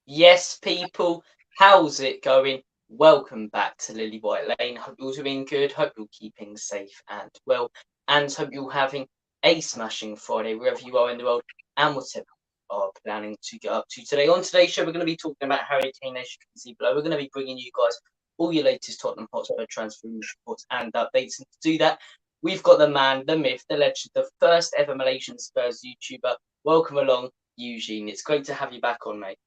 Yes, people, how's it going? Welcome back to Lily White Lane. Hope you're doing good. Hope you're keeping safe and well. And hope you're having a smashing Friday wherever you are in the world and whatever you are planning to get up to today. On today's show, we're going to be talking about Harry Kane, as you can see below. We're going to be bringing you guys all your latest Tottenham Hotspur transfer reports and updates. And to do that, we've got the man, the myth, the legend, the first ever Malaysian Spurs YouTuber. Welcome along, Eugene. It's great to have you back on, mate.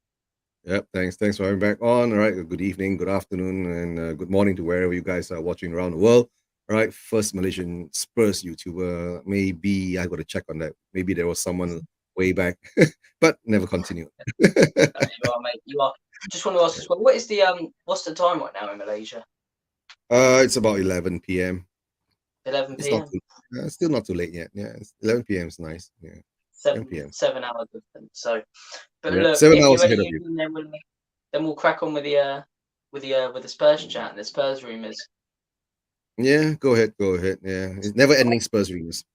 Yep, thanks for having me back on. All right, good evening, good afternoon, and good morning to wherever you guys are watching around the world. All right, first Malaysian Spurs YouTuber. Maybe I got to check on that. Maybe there was someone way back, but never continued. You are, mate. You are. Just want to ask as well. What's the time right now in Malaysia? It's about 11 p.m. Eleven It's not p.m. too, still not too late yet. Yeah, 11 p.m. is nice. Yeah, 11 Seven p.m. 7 hours difference. So, but Yeah, look, seven if you're hours ready, ahead of you. then we'll crack on with the Spurs chat and the Spurs rumors. Yeah, go ahead. Yeah, it's never ending Spurs rumors.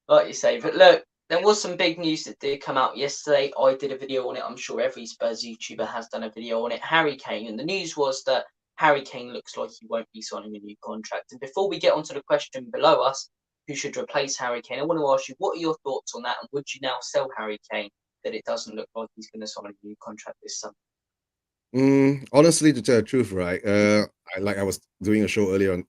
Like you say. But look, there was some big news that did come out yesterday. I did a video on it. I'm sure every Spurs YouTuber has done a video on it. Harry Kane, and the news was that Harry Kane looks like he won't be signing a new contract. And before we get onto the question below us, who should replace Harry Kane, I want to ask you, what are your thoughts on that? And would you now sell Harry Kane that it doesn't look like he's going to sign a new contract this summer? Honestly, to tell the truth, right? I was doing a show earlier on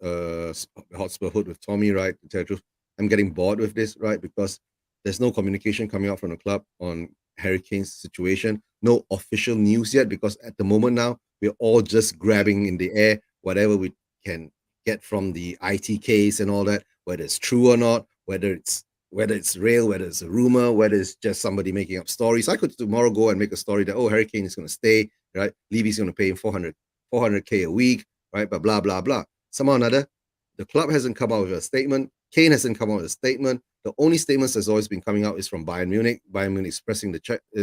Hotspur Hood with Tommy, right? To tell the truth, I'm getting bored with this, right? Because there's no communication coming out from the club on Harry Kane's situation. No official news yet, because at the moment now we're all just grabbing in the air whatever we can get from the ITKs and all that, whether it's true or not, whether it's real, whether it's a rumor, whether it's just somebody making up stories. I could tomorrow go and make a story that, oh, Harry Kane is going to stay, right? Levy's going to pay him 400K a week, right? But blah, blah, blah. Somehow or another, the club hasn't come out with a statement. Kane hasn't come out with a statement. The only statements that's always been coming out is from Bayern Munich. Bayern Munich pressing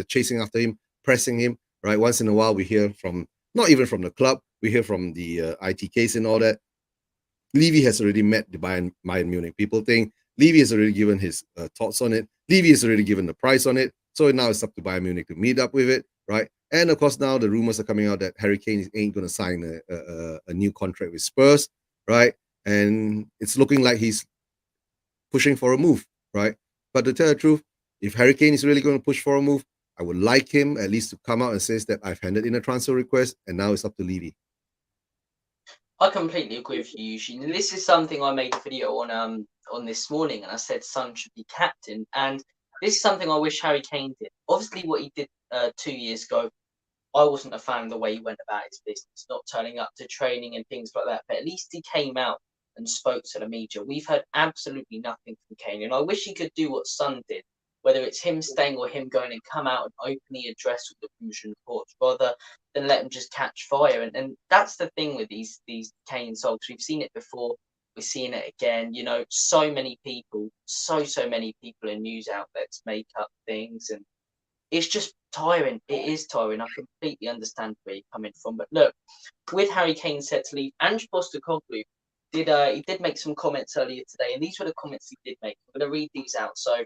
chasing after him, pressing him, right? Once in a while, we hear from, not even from the club, we hear from the ITKs and all that. Levy has already met the Bayern Munich. People think Levy has already given his thoughts on it. Levy has already given the price on it. So now it's up to Bayern Munich to meet up with it, right? And of course, now the rumors are coming out that Harry Kane ain't going to sign a new contract with Spurs, right? And it's looking like he's pushing for a move, right? But to tell the truth, if Harry Kane is really going to push for a move, I would like him at least to come out and say that I've handed in a transfer request and now it's up to Levy. I completely agree with you, Eugene. And this is something I made a video on this morning, and I said Son should be captain. And this is something I wish Harry Kane did. Obviously, what he did 2 years ago, I wasn't a fan of the way he went about his business, not turning up to training and things like that. But at least he came out and spoke to the media. We've heard absolutely nothing from Kane, and I wish he could do what Son did, whether it's him staying or him going and come out and openly address all the rumours and reports, rather than let him just catch fire. And that's the thing with these Kane songs. We've seen it before. We're seeing it again. You know, so many people, so many people in news outlets make up things, and it's just tiring. It is tiring. I completely understand where you're coming from. But look, with Harry Kane set to leave, Ange Postecoglou did make some comments earlier today, and these were the comments he did make. I'm going to read these out. So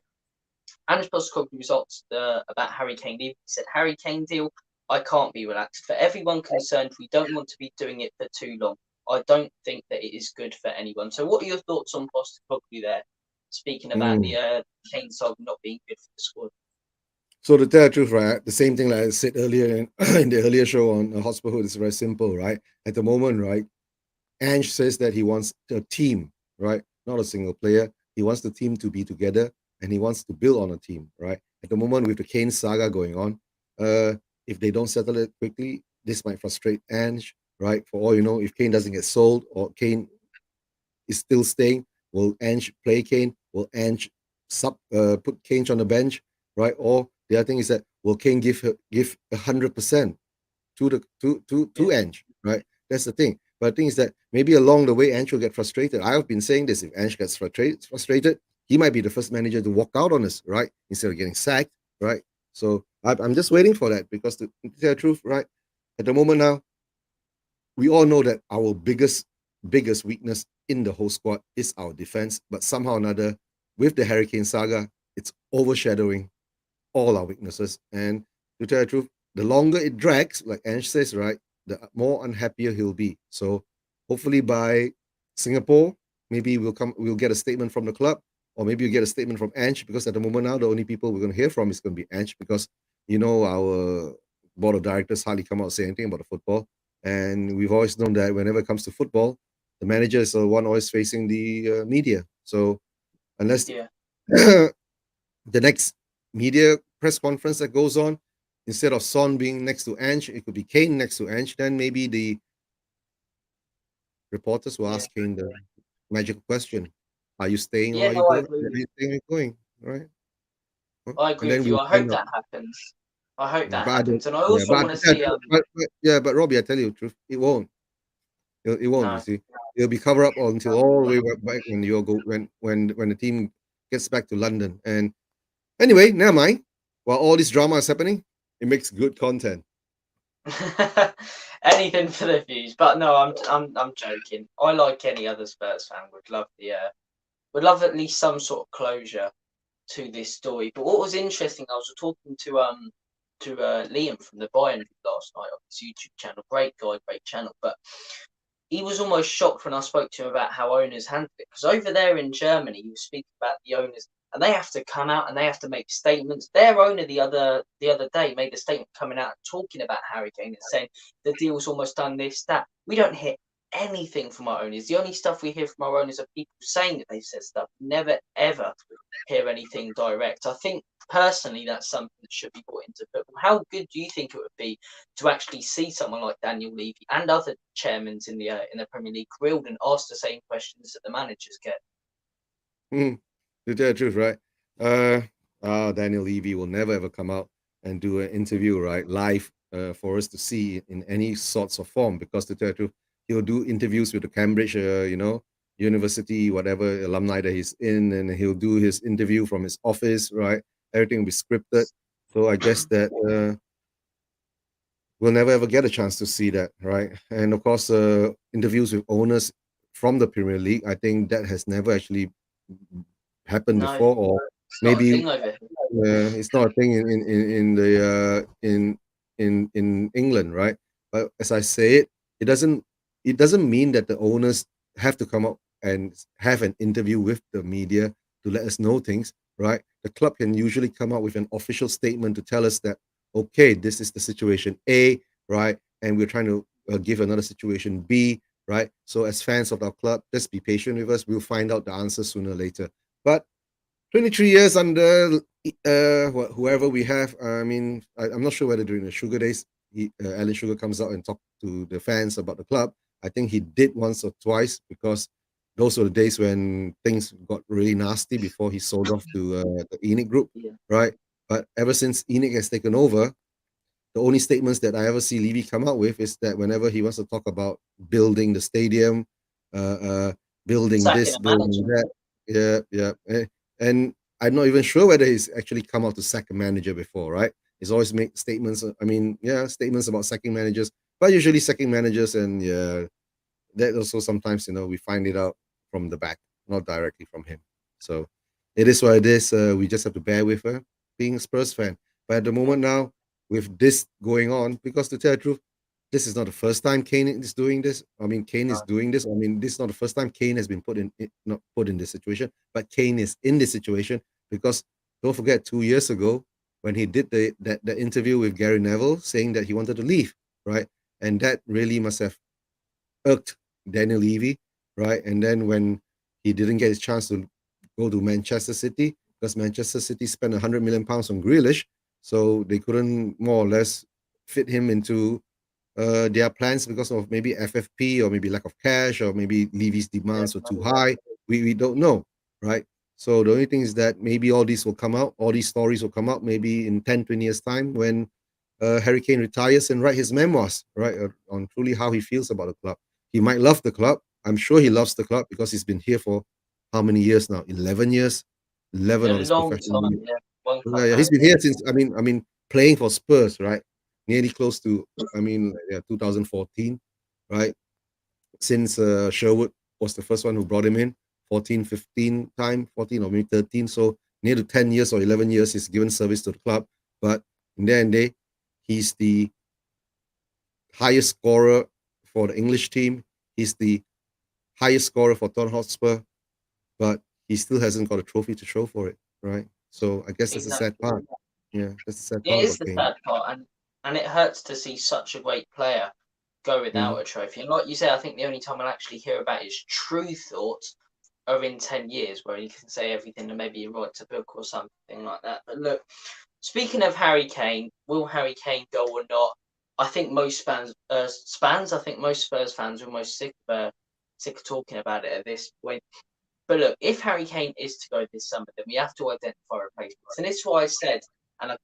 Ange Postecoglou results about Harry Kane leaving. He said, "Harry Kane deal. I can't be relaxed. For everyone concerned, we don't want to be doing it for too long. I don't think that it is good for anyone." So, what are your thoughts on Postecoglou there? Speaking about Mm. the Kane song not being good for the squad. So to tell the truth, right, the same thing like I said earlier in, in the earlier show on Hotspur Hood is very simple, right? At the moment, right, Ange says that he wants a team, right, not a single player. He wants the team to be together and he wants to build on a team, right? At the moment, with the Kane saga going on, uh, if they don't settle it quickly, this might frustrate Ange, right? For all you know, if Kane doesn't get sold or Kane is still staying, will Ange play Kane? Will Ange put Kane on the bench, right? Or the other thing is that will Kane give 100% to the to Yeah. Ange, right? That's the thing. But the thing is that maybe along the way Ange will get frustrated. I've been saying this: if Ange gets frustrated, he might be the first manager to walk out on us, right? Instead of getting sacked, right? So I'm just waiting for that because to tell the truth, right? At the moment now, we all know that our biggest weakness in the whole squad is our defense, but somehow or another, with the Hurricane saga, it's overshadowing all our weaknesses. And to tell the truth, the longer it drags, like Ange says, right, the more unhappier he'll be. So hopefully by Singapore, maybe we'll get a statement from the club, or maybe you get a statement from Ange, because at the moment now the only people we're going to hear from is going to be Ange, because our board of directors hardly come out and say anything about the football, and we've always known that whenever it comes to football, the manager is the one always facing the media. So unless Yeah. the next media press conference that goes on, instead of Son being next to Ange, it could be Kane next to Ange. Then maybe the reporters will Yeah. ask Kane the magical question: Are you staying or Yeah, are you no, I going? agree Are with you you. staying or going? Right? I And agree then with you. we'll I hope find out. that happens. I hope Yeah, that but I don't. happens. And I Yeah, also but, want to see but Robbie, I tell you the truth, it won't. It won't. You no. see, it'll be covered up until all the way back when you go when the team gets back to London. And anyway, never mind. While all this drama is happening, it makes good content. Anything for the views. But no, I'm joking. I, like any other Spurs fan, would love at least some sort of closure to this story. But what was interesting, I was talking to Liam from the Bayern last night on his YouTube channel. Great guy, great channel. But he was almost shocked when I spoke to him about how owners handle it. Because over there in Germany, he was speaking about the owners, and they have to come out and they have to make statements. Their owner the other day made a statement coming out and talking about Harry Kane and saying the deal's almost done, this, that. We don't hear anything from our owners. The only stuff we hear from our owners are people saying that they've said stuff. Never ever hear anything direct. I think personally that's something that should be brought into football. How good do you think it would be to actually see someone like Daniel Levy and other chairmen in the Premier League grilled and asked the same questions that the managers get? To tell the truth, right? Daniel Levy will never ever come out and do an interview, right, live for us to see in any sorts of form. Because to tell the truth, he'll do interviews with the Cambridge, university, whatever alumni that he's in, and he'll do his interview from his office, right? Everything will be scripted. So I guess that we'll never ever get a chance to see that, right? And of course, interviews with owners from the Premier League, I think that has never actually happened No, before, or it's not a maybe thing over here. it's not a thing in the in England, right? But as I say it doesn't mean that the owners have to come up and have an interview with the media to let us know things, right? The club can usually come out with an official statement to tell us that, okay, this is the situation A, right, and we're trying to give another situation B, right? So as fans of our club, just be patient with us. We'll find out the answer sooner or later. But 23 years under whoever we have. I mean, I'm not sure whether during the Sugar days, Alan Sugar comes out and talk to the fans about the club. I think he did once or twice, because those were the days when things got really nasty before he sold off to the ENIC group, Yeah. right? But ever since ENIC has taken over, the only statements that I ever see Levy come out with is that whenever he wants to talk about building the stadium, uh, uh, building Sacking this, a building manager. that, yeah, yeah, and I'm not even sure whether he's actually come out to sack a manager before, right? He's always make statements. I mean, yeah, statements about sacking managers, but usually sacking managers, and yeah, that also sometimes we find it out from the back, not directly from him. So it is what it is. We just have to bear with her being a Spurs fan. But at the Yeah. moment now, with this going on, because to tell the truth, this is not the first time Kane is doing this. I mean, Kane is No. doing this. I mean, this is not the first time Kane has been not put in this situation, but Kane is in this situation because don't forget 2 years ago when he did the interview with Gary Neville saying that he wanted to leave, right? And that really must have irked Daniel Levy, right? And then when he didn't get his chance to go to Manchester City, because Manchester City spent £100 million on Grealish, so they couldn't more or less fit him into their plans because of maybe FFP or maybe lack of cash or maybe Levy's Yeah. demands were too high. We don't know, right? So the only thing is that maybe all these will come out, all these stories will come out maybe in 10, 20 years' time when Harry Kane retires and write his memoirs, right, on truly how he feels about the club. He might love the club. I'm sure he loves the club because he's been here for how many years now? 11 years, 11 A of his long professional time. years. Yeah. One Yeah, club yeah, he's man. been here since. I mean, playing for Spurs, right? Nearly close to. I mean, yeah, 2014, right? Since Sherwood was the first one who brought him in, 14, 15 time, 14 or maybe 13. So near to 10 years or 11 years, he's given service to the club. But in the end day, He's the highest scorer for the English team. He's the highest scorer for Tottenham Hotspur, but he still hasn't got a trophy to show for it, right? So I guess that's the sad Exactly. part. Yeah, that's the sad It part is about the Kane. sad part, and it hurts to see such a great player go Mhm. without a trophy. And like you say, I think the only time I'll actually hear about his true thoughts are in 10 years, where he can say everything and maybe he writes a book or something like that. But look, speaking of Harry Kane, will Harry Kane go or not? I think most I think most Spurs fans are almost sick of talking about it at this point. But look, if Harry Kane is to go this summer, then we have to identify replacements. And this is why I said, and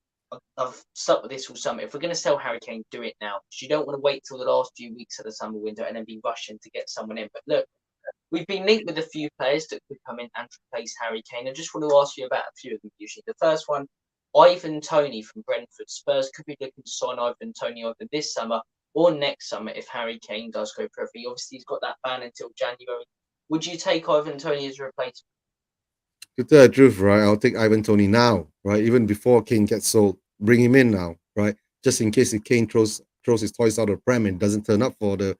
I've stuck with this all summer. If we're going to sell Harry Kane, do it now. Because you don't want to wait till the last few weeks of the summer window and then be rushing to get someone in. But look, we've been linked with a few players that could come in and replace Harry Kane. I just want to ask you about a few of them, usually. The first one, Ivan Toney from Brentford. Spurs could be looking to sign Ivan Toney either this summer or next summer if Harry Kane does go pro free. Obviously, he's got that ban until January. Would you take Ivan Toney as a replacement? To tell the truth, right, I'll take Ivan Toney now, right? Even before Kane gets sold, bring him in now, right? Just in case if Kane throws his toys out of the pram and doesn't turn up for the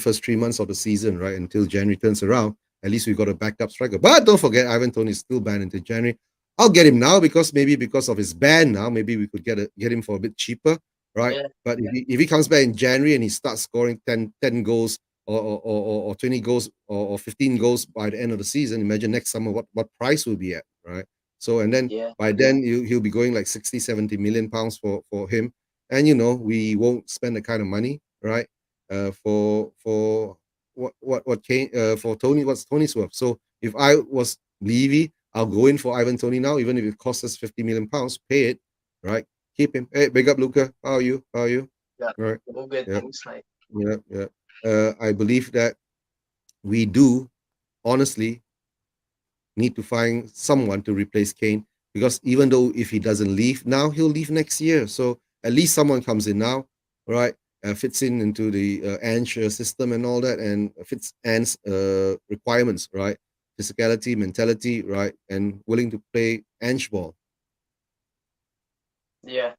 first 3 months of the season, right? Until January turns around, at least we've got a backup striker. But don't forget, Ivan Toney is still banned until January. I'll get him now because maybe because of his ban now, maybe we could get him for a bit cheaper, right? Yeah, But if he comes back in January and he starts scoring 10 goals or 20 goals or 15 goals by the end of the season, imagine next summer what price will be at, right? So, and then yeah, by then he'll be going like 60, 70 million pounds for him. And, you know, we won't spend the kind of money, right? For what came for Tony, what's Tony's worth. So if I was Levy, I'll go in for Ivan Toney now, even if it costs us 50 million pounds, pay it, right? Keep him. Hey, big up Luca. How are you? How are you? yeah. All right. All good, Yeah, thanks, mate. yeah, yeah. I believe that we do honestly need to find someone to replace Kane because even though if he doesn't leave now, he'll leave next year. So at least someone comes in now, right? Fits in into the Ange system and all that, and fits Ange's requirements, right? Physicality, mentality, right, and willing to play Ange ball. Yeah.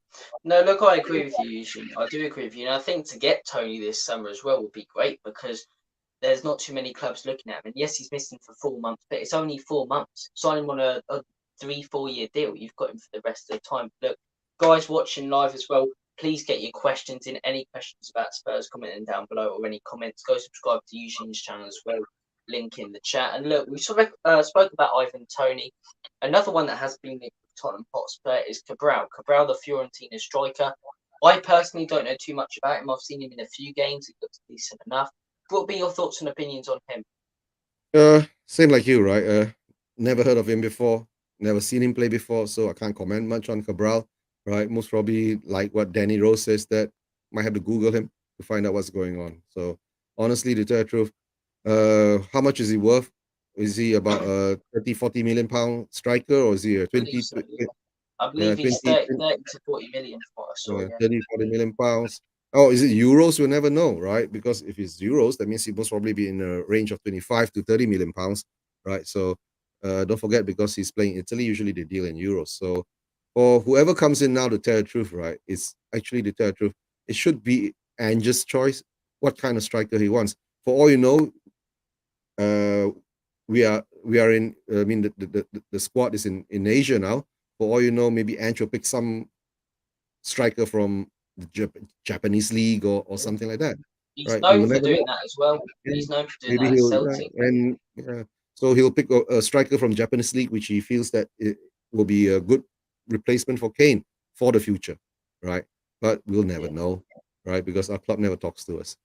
No, look, I agree with you, Eugene. I do agree with you. And I think to get Tony this summer as well would be great because there's not too many clubs looking at him. And yes, he's missing for 4 months, but it's only 4 months. Sign him on a 3-4 year deal. You've got him for the rest of the time. Look, guys watching live as well, please get your questions in. Any questions about Spurs, commenting down below, or any comments, go subscribe to Eugene's channel as well. Link in the chat. And look, we spoke about Ivan Toney. Another one that has been linked with Tottenham Hotspur is Cabral. Cabral, the Fiorentina striker. I personally don't know too much about him. I've seen him in a few games. He looks decent enough. What would be your thoughts and opinions on him? Same like you, right? Never heard of him before, never seen him play before, so I can't comment much on Cabral, right? Most probably, like what Danny Rose says, that might have to Google him to find out what's going on. So, honestly, to tell the truth, how much is he worth? Is he about a 30, 40 million pound striker, or is he a I believe 20, so, yeah. I yeah, believe he's 20, 30 to 40 million from what I saw, yeah. 30, 40 million pounds? Oh, is it euros? We'll never know, right? Because if it's euros, that means he must probably be in a range of 25 to 30 million pounds, right? So don't forget, because he's playing Italy, usually they deal in euros. So for whoever comes in now to tell the truth, right, it's actually to tell the truth. It should be Ange's choice what kind of striker he wants. For all you know, uh, we are in. I mean, the squad is in Asia now. For all you know, maybe Ange will pick some striker from the Japanese league or Yeah. something like that, He's right? We known will for never know. doing that as well. And He's known for doing maybe that at he'll, Celtic. and so he'll pick a striker from Japanese league, which he feels that it will be a good replacement for Kane for the future, right? But we'll never Yeah. know, right? Because our club never talks to us.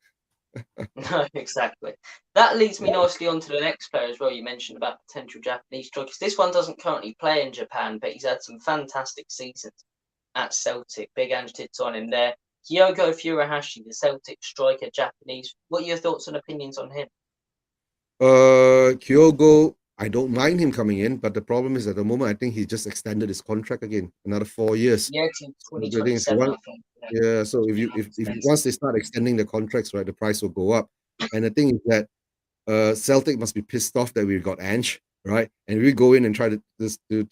No, exactly. That leads me nicely on to the next player as well. You mentioned about potential Japanese strikers. This one doesn't currently play in Japan, but he's had some fantastic seasons at Celtic. Big Ange tits on him there. Kyogo Furuhashi, the Celtic striker, Japanese. What are your thoughts and opinions on him? Kyogo, I don't mind him coming in, but the problem is at the moment I think he just extended his contract again, another 4 years. Yeah, to So the thing is, you 2027, want, I think. Yeah, yeah. So if you big if expensive. once they start extending the contracts, right, the price will go up. And the thing is that Celtic must be pissed off that we got Ange, right? And we go in and try to just to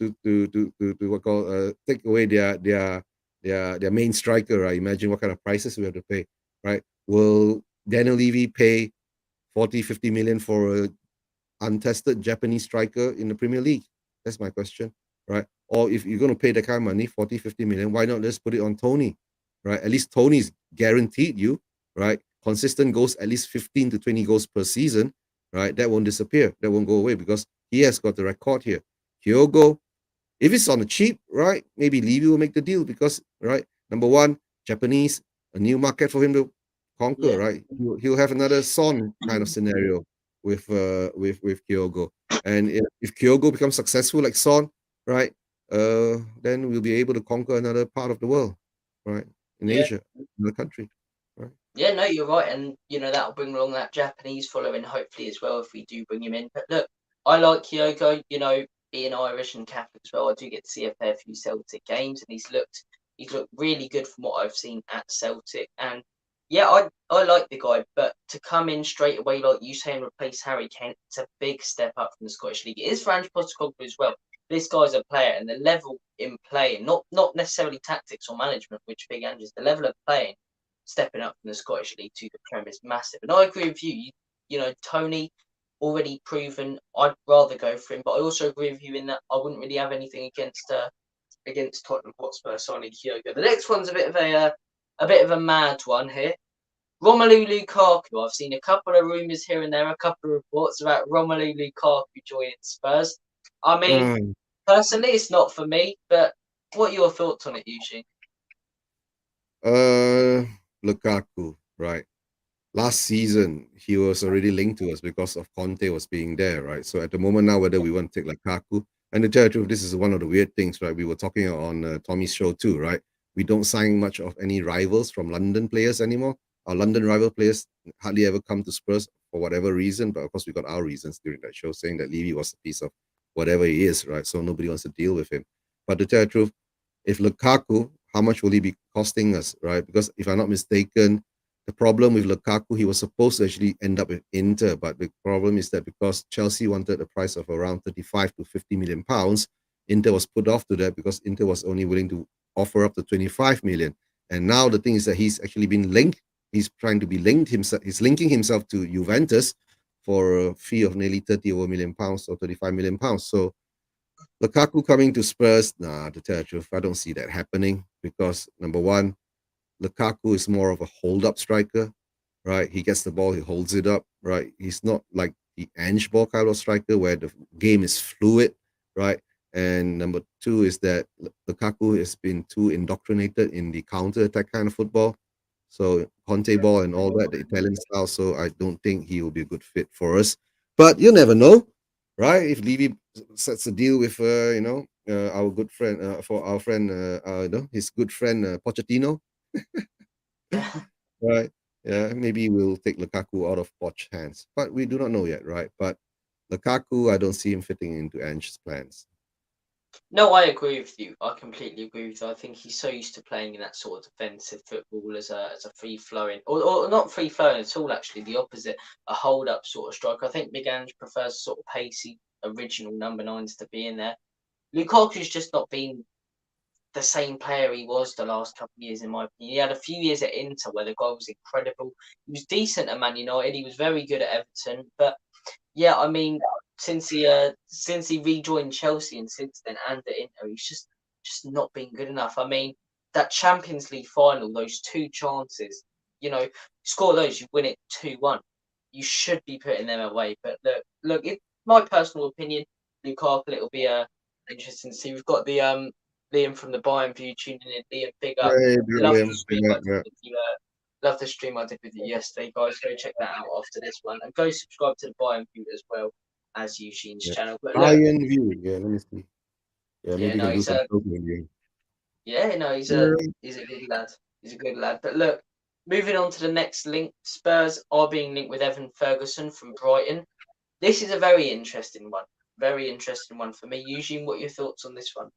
what call take away their main striker, right? Imagine what kind of prices we have to pay, right? Will Daniel Levy pay 40, 50 million for a untested Japanese striker in the Premier League? That's my question, right? Or if you're going to pay that kind of money, 40, 50 million, why not just put it on Toney, right? At least Toney's guaranteed you, right? Consistent goals, at least 15 to 20 goals per season, right? That won't disappear. That won't go away because he has got the record here. Kyogo, if it's on the cheap, right? Maybe Levy will make the deal because, right? Number one, Japanese, a new market for him to conquer, Yeah. right? He'll have another Son kind of scenario with Kyogo, and if Kyogo becomes successful like Son, right? Then we'll be able to conquer another part of the world, right? In Yeah. Asia, another country, right? Yeah, no, you're right, and that'll bring along that Japanese following hopefully as well if we do bring him in. But look, I like Kyogo. Being Irish and Catholic as well, I do get to see a fair few Celtic games, and he's looked really good from what I've seen at Celtic. And yeah, I like the guy, but to come in straight away like you say and replace Harry Kane, it's a big step up from the Scottish League. It is for Ange Postecoglou as well. This guy's a player, and the level in playing, not necessarily tactics or management, which Big Ange is, the level of playing stepping up from the Scottish League to the Prem is massive. And I agree with you. Toney already proven. I'd rather go for him, but I also agree with you in that I wouldn't really have anything against Tottenham Hotspur signing Kyogo. The next one's a bit of a mad one here. Romelu Lukaku. I've seen a couple of rumours here and there, a couple of reports about Romelu Lukaku joining Spurs. I mean, personally, it's not for me, but what are your thoughts on it, Eugene? Lukaku, right? Last season he was already linked to us because of Conte was being there, right? So at the moment now, whether we want to take Lukaku, and to tell the truth, this is one of the weird things, right? We were talking on Tommy's show too, right? We don't sign much of any rivals from London players anymore. Our London rival players hardly ever come to Spurs for whatever reason, but of course we got our reasons during that show, saying that Levy was a piece of whatever he is, right? So nobody wants to deal with him. But to tell the truth, if Lukaku, how much will he be costing us, right? Because if I'm not mistaken, the problem with Lukaku, he was supposed to actually end up with Inter, but the problem is that because Chelsea wanted a price of around 35 to 50 million pounds, Inter was put off to that because Inter was only willing to offer up to 25 million. And now the thing is that he's actually been linked. He's trying to be linked himself. He's linking himself to Juventus for a fee of nearly 30 over million pounds or 35 million pounds. So Lukaku coming to Spurs, nah, to tell the truth, I don't see that happening because number one, Lukaku is more of a hold-up striker, right? He gets the ball, he holds it up, right? He's not like the Ange ball kind of striker where the game is fluid, right? And number two is that Lukaku has been too indoctrinated in the counter-attack kind of football. So Conte ball and all that, the Italian style. So I don't think he will be a good fit for us. But you never know, right? If Levy sets a deal with, our good friend, for our friend, his good friend Pochettino, right? Yeah, maybe we'll take Lukaku out of Poch's hands, but we do not know yet, right? But Lukaku, I don't see him fitting into Ange's plans. No, I agree with you. I completely agree with you. I think he's so used to playing in that sort of defensive football as a free flowing, or not free flowing at all. Actually, the opposite, a hold up sort of striker. I think Big Ange prefers sort of pacey, original number nines to be in there. Lukaku's just not been the same player he was the last couple of years, in my opinion. He had a few years at Inter where the guy was incredible. He was decent at Man United. He was very good at Everton, but yeah, I mean, since he rejoined Chelsea and since then and at Inter, he's just not been good enough. I mean, that Champions League final, those two chances, score those, you win it 2-1. You should be putting them away. But look, in my personal opinion, Lukaku, it'll be interesting to see. We've got the Liam from the Bayern View tuning in. Liam, big up. Hey, Love the William. stream I did with you. Love the stream I did with you yesterday, guys. Go check that out after this one, and go subscribe to the Bayern View as well as Eugene's Yeah. channel. But look, Iron View. Yeah, let me see. Yeah, yeah, maybe you no, can do he's some a programming. yeah, no, he's a Yeah. he's a good lad. He's a good lad. But look, moving on to the next link, Spurs are being linked with Evan Ferguson from Brighton. This is a very interesting one. Very interesting one for me. Eugene, what are your thoughts on this one?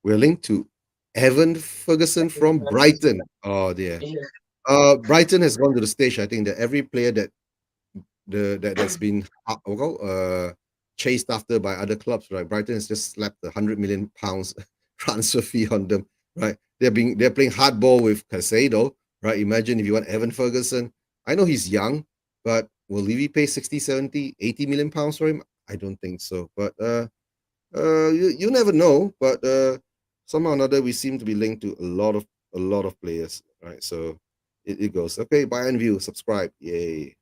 We're linked to Evan Ferguson Evan from Ferguson. Brighton. Oh dear. Yeah. Brighton has gone to the stage. I think that every player that's been chased after by other clubs, right? Brighton has just slapped £100 million transfer fee on them, right? They're playing hardball with Casado, right? Imagine if you want Evan Ferguson. I know he's young, but will Levy pay 60, 70, 80 million pounds for him? I don't think so. But you never know. But somehow or another, we seem to be linked to a lot of players, right? So it goes. Okay, Bayern View, subscribe. Yay.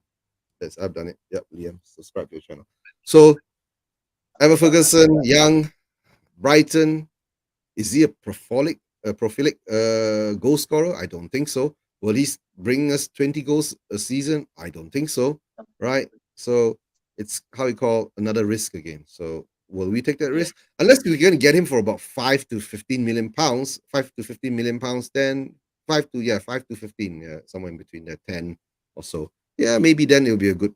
Yes, I've done it. Yep, Liam, subscribe to your channel. So Evan Ferguson, young, Brighton. Is he a prolific goal scorer? I don't think so. Will he bring us 20 goals a season? I don't think so. Right? So it's how we call another risk again. So will we take that risk? Unless we're going to get him for about 5 to 15 million pounds, 5 to 15 million pounds, then 5 to 15, yeah, somewhere in between there, 10 or so. Yeah, maybe then it'll be a good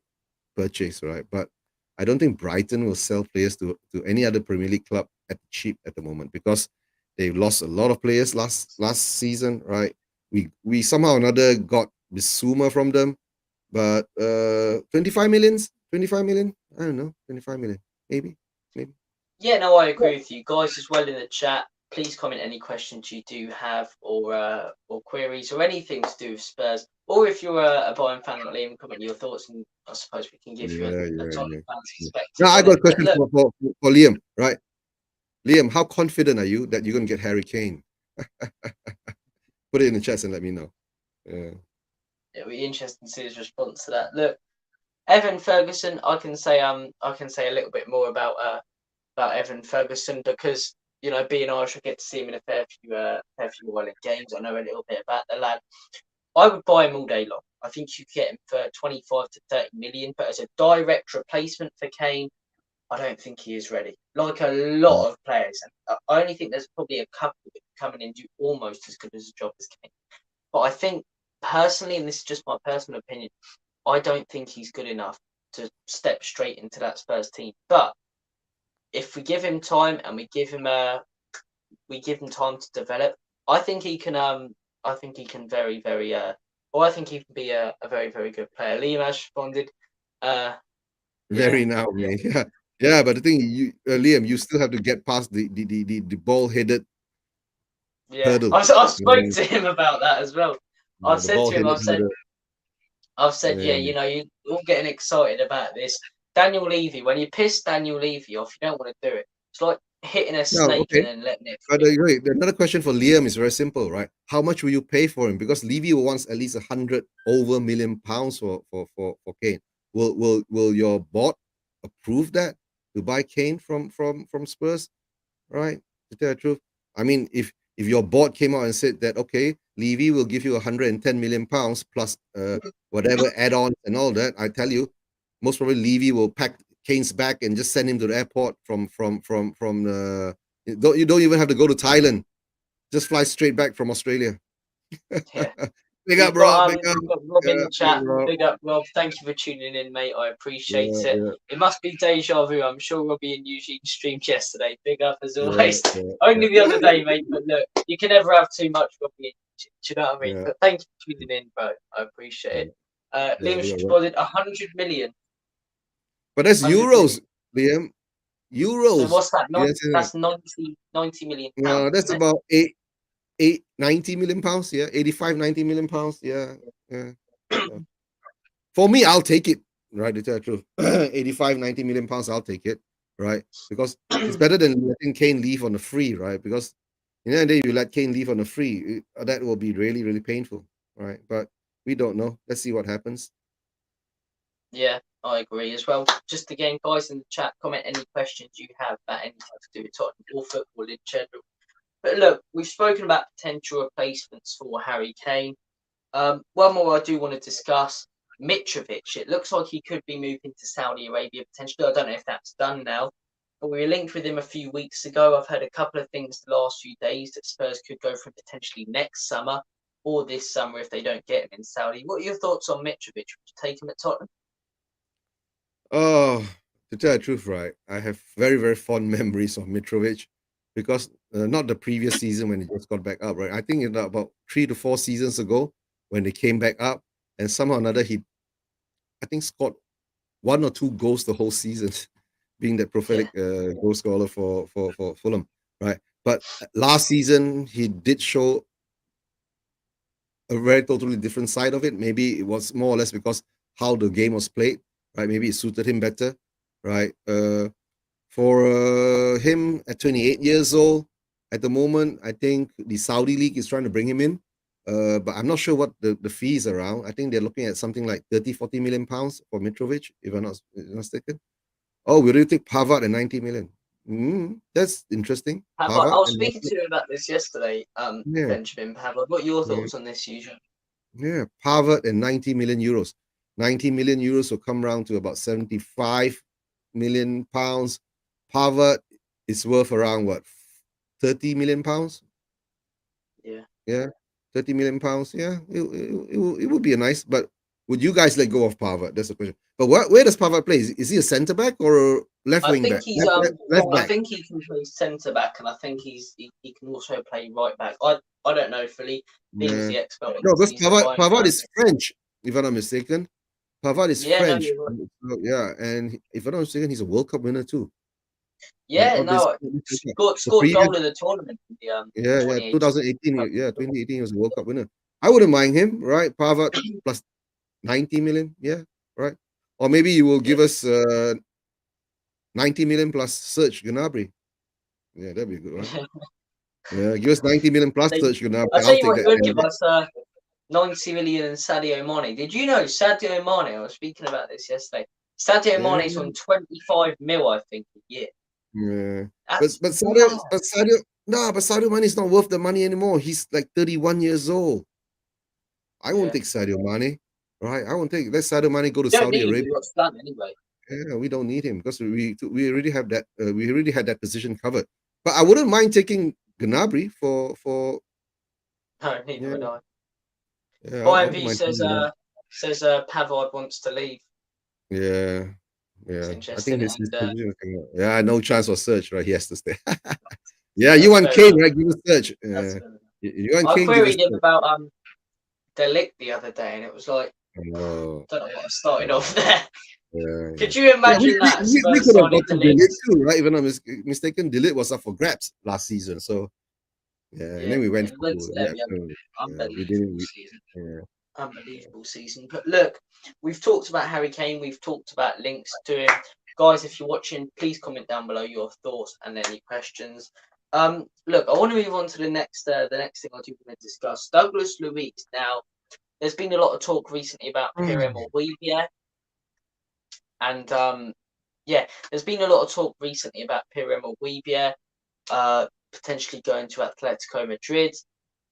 purchase, right? But I don't think Brighton will sell players to any other Premier League club at cheap at the moment because they lost a lot of players last season, right? We somehow or another got Bissouma from them, but 25 millions, 25 million, I don't know, 25 million, maybe. Yeah, no, I agree with you guys as well in the chat. Please comment any questions you do have or queries or anything to do with Spurs. Or if you're a Bayern fan like Liam, comment your thoughts and I suppose we can give you a Tottenham fan's perspective. Now I on got it. a question for Liam, right? Liam, how confident are you that you're going to get Harry Kane? Put it in the chat and let me know. Yeah. It'll be interesting to see his response to that. Look, Evan Ferguson, I can say a little bit more about Evan Ferguson because being Irish, I get to see him in a fair few Ireland games. I know a little bit about the lad. I would buy him all day long. I think you get him for 25 to 30 million, but as a direct replacement for Kane, I don't think he is ready. Like a lot of players, and I only think there's probably a couple that coming in and do almost as good as a job as Kane. But I think personally, and this is just my personal opinion, I don't think he's good enough to step straight into that Spurs team. But if we give him time and we give him time to develop, I think he can. I think he can I think he can be a very, very good player. Liam has responded. Very now, man. Yeah, yeah. But the thing, Liam, you still have to get past the ball-headed hurdle. I've spoke to him about that as well. I've The said to him, ball-headed hurdle. yeah, you're all getting excited about this. Daniel Levy, when you piss Daniel Levy off, you don't want to do it. It's like hitting a snake and then letting it. But another question for Liam is very simple, right? How much will you pay for him? Because Levy wants at least 100 over million pounds for Kane. Will your board approve that to buy Kane from Spurs? Right? To tell the truth, I mean, if your board came out and said that okay, Levy will give you 110 million pounds plus whatever add-ons and all that, I tell you, most probably Levy will pack Kane's back and just send him to the airport from you don't even have to go to Thailand. Just fly straight back from Australia. Yeah. Big up, bro. Big up. Rob in the chat. Big up, Rob. Thank you for tuning in, mate. I appreciate it. Yeah. It must be deja vu. I'm sure Robbie and Eugene streamed yesterday. Big up as always. Only the other day, mate. But look, you can never have too much, Robbie. Do you know what I mean? Yeah. But thank you for tuning in, bro. I appreciate it. Liam responded 100 million. But that's euros, Liam. Euros. So what's that? That's 90 million pounds. No, that's about 90 million pounds. Yeah, 85, 90 million pounds. Yeah. For me, I'll take it. Right, to tell the truth, 85, 90 million pounds. I'll take it. Right, because it's better than letting Kane leave on a free. Right, because in the end of the day, you let Kane leave on a free, that will be really, really painful. Right, but we don't know. Let's see what happens. Yeah, I agree as well. Just again, guys in the chat, comment any questions you have about anything to do with Tottenham or football in general. But look, we've spoken about potential replacements for Harry Kane. One more I do want to discuss, Mitrovic. It looks like he could be moving to Saudi Arabia potentially. I don't know if that's done now, but we were linked with him a few weeks ago. I've heard a couple of things the last few days that Spurs could go for potentially next summer or this summer if they don't get him in Saudi. What are your thoughts on Mitrovic? Would you take him at Tottenham? Oh, to tell the truth, right, I have very, very fond memories of Mitrovic because not the previous season when he just got back up, right? I think about 3 to 4 seasons ago when they came back up, and somehow or another I think scored 1 or 2 goals the whole season, being that prophetic goal scorer for Fulham, right? But last season, he did show a very totally different side of it. Maybe it was more or less because how the game was played, right? Maybe it suited him better, right? For him at 28 years old, at the moment, I think the Saudi league is trying to bring him in. But I'm not sure what the fees around. I think they're looking at something like 30, 40 million pounds for Mitrovic, if I'm not mistaken. Oh, we really take Pavard at 90 million. That's interesting. Pavard, I Pavard was and speaking to you about this yesterday, yeah, Benjamin Pavard. What are your yeah, thoughts on this, usual? yeah. Pavard and 90 million euros. 90 million euros will come round to about 75 million pounds. Pavard is worth around what, 30 million pounds? Yeah. Yeah, 30 million pounds. Yeah, it would be a nice, but would you guys let go of Pavard? That's the question. But where does Pavard play? Is he a centre back or a left I wing think back? he's Left I back. think he can play centre back, and I think he can also play right back. I don't know fully. Dean's Yeah. the expert on No, this. because He's a Pavard, Bayern Pavard fan. is French, if I'm not mistaken. Pavard is Yeah, no, French. you're right. So, yeah, and if I'm not mistaken, he's a World Cup winner too. Right? Yeah, Not this. no, The scored a previous, goal in the tournament in the yeah, yeah, 2018 2018. Cup. Yeah, 2018 he was a World Cup winner. I wouldn't mind him, right? Pavard plus 90 million. Yeah, right. Or maybe you will Yeah. give us 90 million plus Serge Gnabry. Yeah, that'd be a good one. Yeah, give us 90 million plus They, Serge Gnabry. I tell I'll you take what, that. you'll And give us 90 million and Sadio Mane. Did you know Sadio Mane? I was speaking about this yesterday. Sadio yeah, Mane's on 25 mil, I think, a year. yeah. That's But mad. Sadio, no, but Sadio Mane is not worth the money anymore. He's like 31 years old. I won't Yeah. take Sadio Mane, right? I won't take. Let Sadio Mane go to You don't Saudi need him. Arabia. You've got Stan anyway. Yeah, we don't need him because we already have that. We already had that position covered. But I wouldn't mind taking Gnabry for No, neither yeah, would I. yeah. I Bayern wouldn't V mind taking Gnabry. says Pavard wants to leave. Yeah, It's yeah. I think interesting, his and position is coming up. Yeah, no chance for search, right? He has to stay. Yeah, you that's want fair Kane, enough. right? Give us search. That's fair enough. You want I Kane, give us queried him search. about Delict the other day, and it was like, Oh, don't know what I started yeah, off there. yeah, yeah. Could you Yeah, we, imagine we, that we we Spurs could have signing got to Delict? Delete too, right? Even I'm mistaken, Delete was up for grabs last season. So yeah, and Yeah, then we went and for went to them. yeah, Yeah, so, yeah, we unbelievable didn't. season. Yeah, yeah. Unbelievable season. But look, we've talked about Harry Kane. We've talked about links to him. Guys, if you're watching, please comment down below your thoughts and any questions. Look, I want to move on to the next thing I do want to discuss. Douglas Luiz. Now, there's been a lot of talk recently about Pierre Weebier, and yeah, there's been a lot of talk recently about Pierre Weebier potentially going to Atletico Madrid.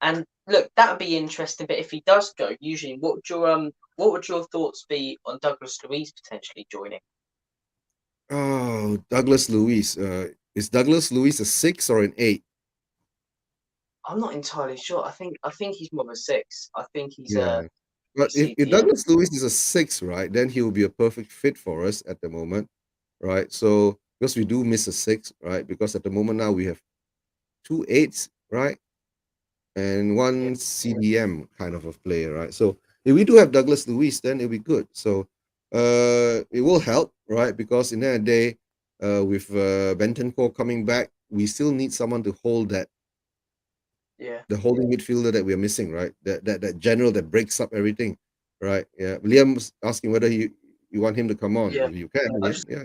And look, that would be interesting. But if he does go, usually, what would your thoughts be on Douglas Luiz potentially joining? Oh, Douglas Luiz. Is Douglas Luiz a 6 or an 8? I'm not entirely sure. I think he's more of a 6. I think he's Yeah. a But if CDM. Douglas Luiz is a 6, right, then he will be a perfect fit for us at the moment, right? So because we do miss a 6, right? Because at the moment now we have two eights, right? And Yeah, one CDM kind of a player, right? So if we do have Douglas Luiz, then it'll be good. So it will help, right? Because in that day, with Bentancur coming back, we still need someone to hold that yeah, the holding midfielder that we're missing, right? That general that breaks up everything, right? Yeah. Liam's asking whether you want him to come on. yeah. If you can, I yeah, just yeah,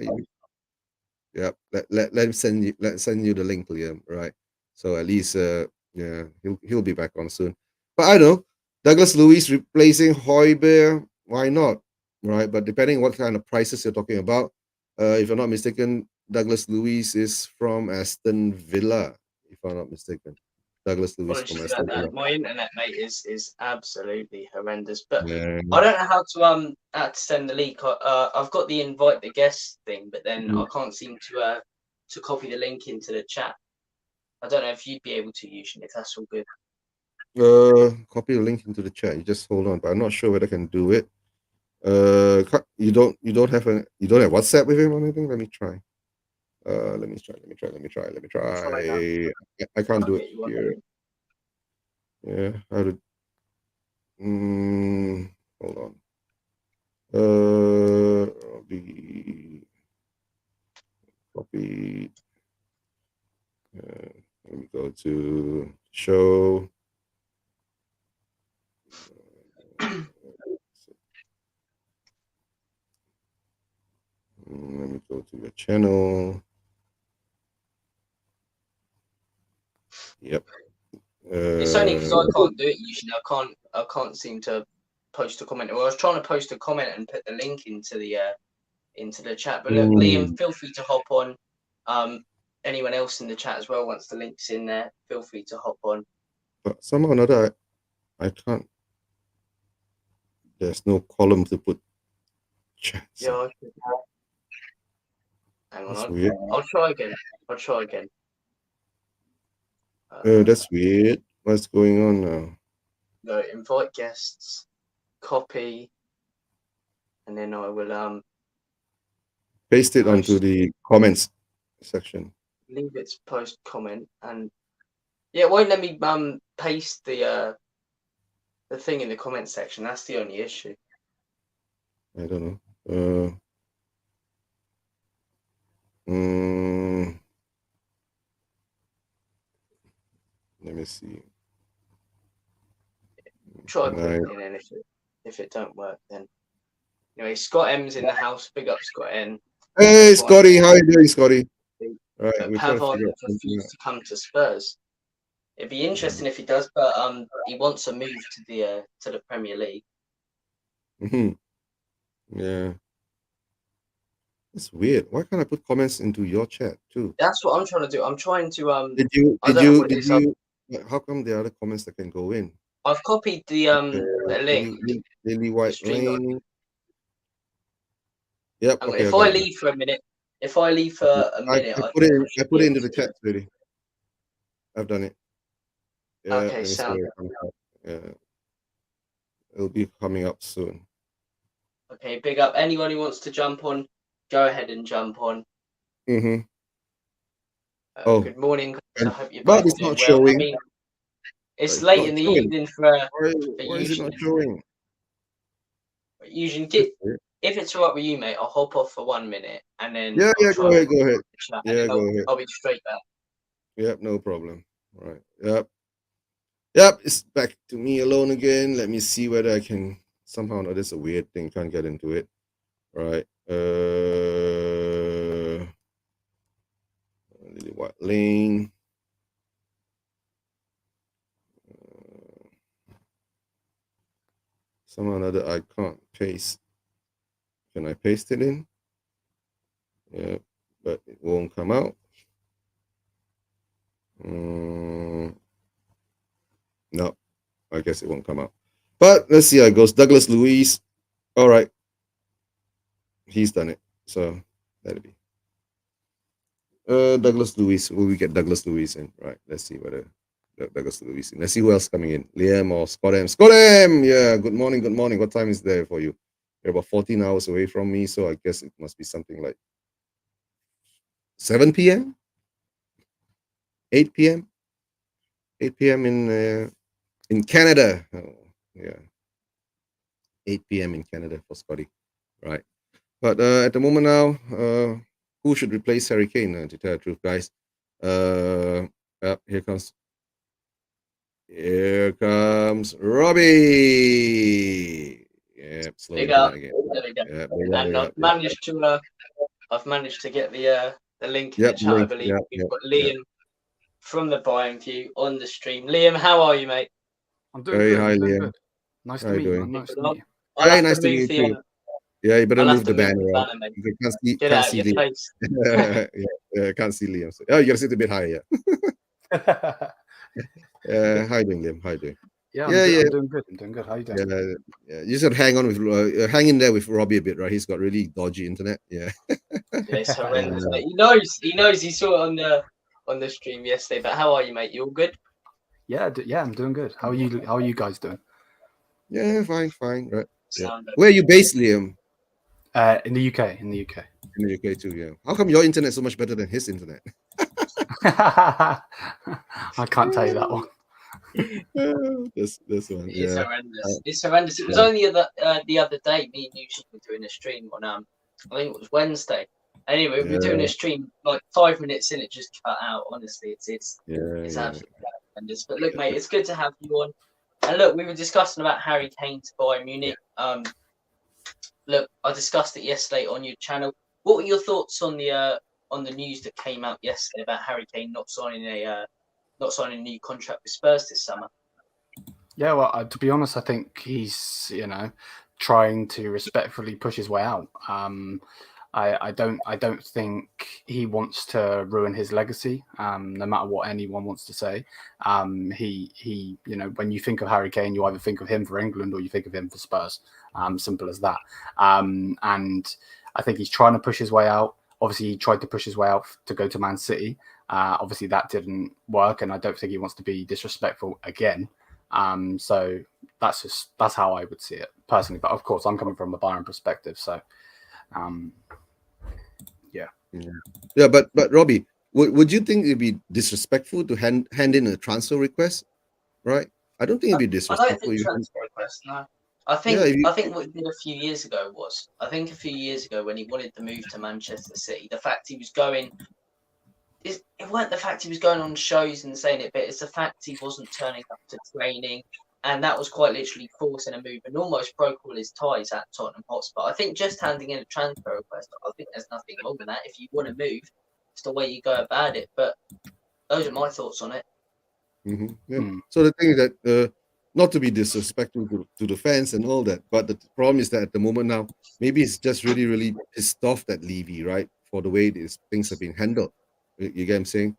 yeah. Let him send you the link, Liam, right? So at least yeah, he'll be back on soon. But I don't know. Douglas Luiz replacing Hoiberg, why not? Right? But depending what kind of prices you're talking about, if I'm not mistaken, Douglas Luiz is from Aston Villa, if I'm not mistaken. Douglas Luiz from apologies about Aston that. Villa. My internet, mate, is absolutely horrendous. But Yeah. I don't know how to send the link. I've got the invite the guest thing, but then I can't seem to copy the link into the chat. I don't know if you'd be able to usually, if that's all good. Copy the link into the chat. You just hold on, but I'm not sure whether I can do it. You don't have WhatsApp with him or anything? Let me try. Let me try. I'll try now. I can't Try and do it get you on the here. link. Yeah, how to hold on. The copy. Let me go to show. Let me go to your channel. Yep. It's only because I can't do it usually. I can't seem to post a comment. Well, I was trying to post a comment and put the link into the chat. But look, Liam, feel free to hop on. Anyone else in the chat as well, once the link's in there, feel free to hop on. But somehow or another, I can't. There's no column to put chat. Yeah. Hang on. That's weird. I'll try again. That's weird. What's going on now? No, invite guests, copy, and then I will paste it onto the comments section. Leave it to post comment, and yeah, it won't let me paste the thing in the comment section. That's the only issue. I don't know. Let me see. Try putting it in, if it don't work, then anyway. Scott M's in the house. Big up, Scott N. Hey, Scotty, how you doing, Scotty? Right, Pavard refused to come to Spurs. It'd be interesting if he does, but he wants a move to the Premier League. Yeah. It's weird. Why can't I put comments into your chat too? That's what I'm trying to do. I'm trying to Did you how come there are other comments that can go in? I've copied the link. Lily White Lane. Yep. Okay, if I leave for a minute, I put it into the chat, really. I've done it. Yeah, okay, sound. Yeah. It'll be coming up soon. Okay, big up. Anyone who wants to jump on, go ahead and jump on. Good morning. I hope you're but it's not showing. I mean, it's late in the evening for why is it not showing? Eugene, if it's all right with you, mate, I'll hop off for 1 minute and then go ahead. Go ahead. Yeah, go ahead. I'll be straight back. Yep, no problem. All right. Yep, it's back to me alone again. Let me see whether I can somehow. No, this is a weird thing. Can't get into it. All right. Lily White Lane. Somehow or another, I can't paste. Can I paste it in? Yeah, but it won't come out. No, I guess it won't come out. But let's see how it goes. Douglas Luiz. All right. He's done it. So that'll be. Douglas Luiz. Will we get Douglas Luiz in? Right. Let's see whether Douglas Luiz in. Let's see who else coming in. Liam or Scott M. Scott M! Yeah, good morning. Good morning. What time is there for you? You're about 14 hours away from me, so I guess it must be something like 7 p.m. 8 p.m. 8 p.m. in Canada. Oh, yeah. 8 p.m. in Canada for Scotty. Right. But at the moment now, who should replace Harry Kane, to tell the truth, guys? Here comes Robbie. Yeah, slowly again. There we go. And I've managed to get the link in the chat, I believe. We've got Liam from the Bayern View on the stream. Liam, how are you, mate? I'm doing good. Hi, Liam. Good. Nice to meet you. Nice to meet you. Hi, nice to meet you. Yeah, you better move the banner. You can't see Liam. Yeah, can't see Liam. So, you gotta sit a bit higher. How you doing, Liam? How you doing? Yeah, I'm doing good. I'm doing good. How you doing? Yeah. You should hang on with hang in there with Robbie a bit, right? He's got really dodgy internet. Yeah. It's horrendous. He knows. He saw it on the stream yesterday. But how are you, mate? You all good? Yeah, I'm doing good. How are you guys doing? Yeah, fine. Right. Yeah. Where are you based, Liam? In the UK. In the UK too. Yeah. How come your internet is so much better than his internet? I can't tell you that one. This one. It's horrendous. It's horrendous. It was only the other day me and you were doing a stream on I think it was Wednesday, Anyway, we're doing a stream like 5 minutes in, it just cut out. Honestly, it's absolutely tremendous. But look, mate, it's good to have you on. And look, we were discussing about Harry Kane to Bayern Munich. Look, I discussed it yesterday on your channel. What were your thoughts on the news that came out yesterday about Harry Kane not signing a new contract with Spurs this summer? Yeah, well, to be honest, I think he's trying to respectfully push his way out. I don't think he wants to ruin his legacy, no matter what anyone wants to say. He when you think of Harry Kane, you either think of him for England or you think of him for Spurs. Simple as that. And I think he's trying to push his way out. Obviously, he tried to push his way out to go to Man City. Obviously, that didn't work, and I don't think he wants to be disrespectful again. So that's how I would see it personally. But of course, I'm coming from a Bayern perspective, so. Yeah, but Robbie, would you think it'd be disrespectful to hand in a transfer request? Right? I don't think it'd be disrespectful. I don't think transfer request. No, I think what he did a few years ago was, when he wanted to move to Manchester City, the fact he was going. It weren't the fact he was going on shows and saying it, but it's the fact he wasn't turning up to training. And that was quite literally forcing a move and almost broke all his ties at Tottenham Hotspur. I think just handing in a transfer request, I think there's nothing wrong with that. If you want to move, it's the way you go about it. But those are my thoughts on it. So the thing is that, not to be disrespectful to the fans and all that, but the problem is that at the moment now, maybe it's just really, really pissed off at Levy, right? For the way things have been handled. You get what I'm saying?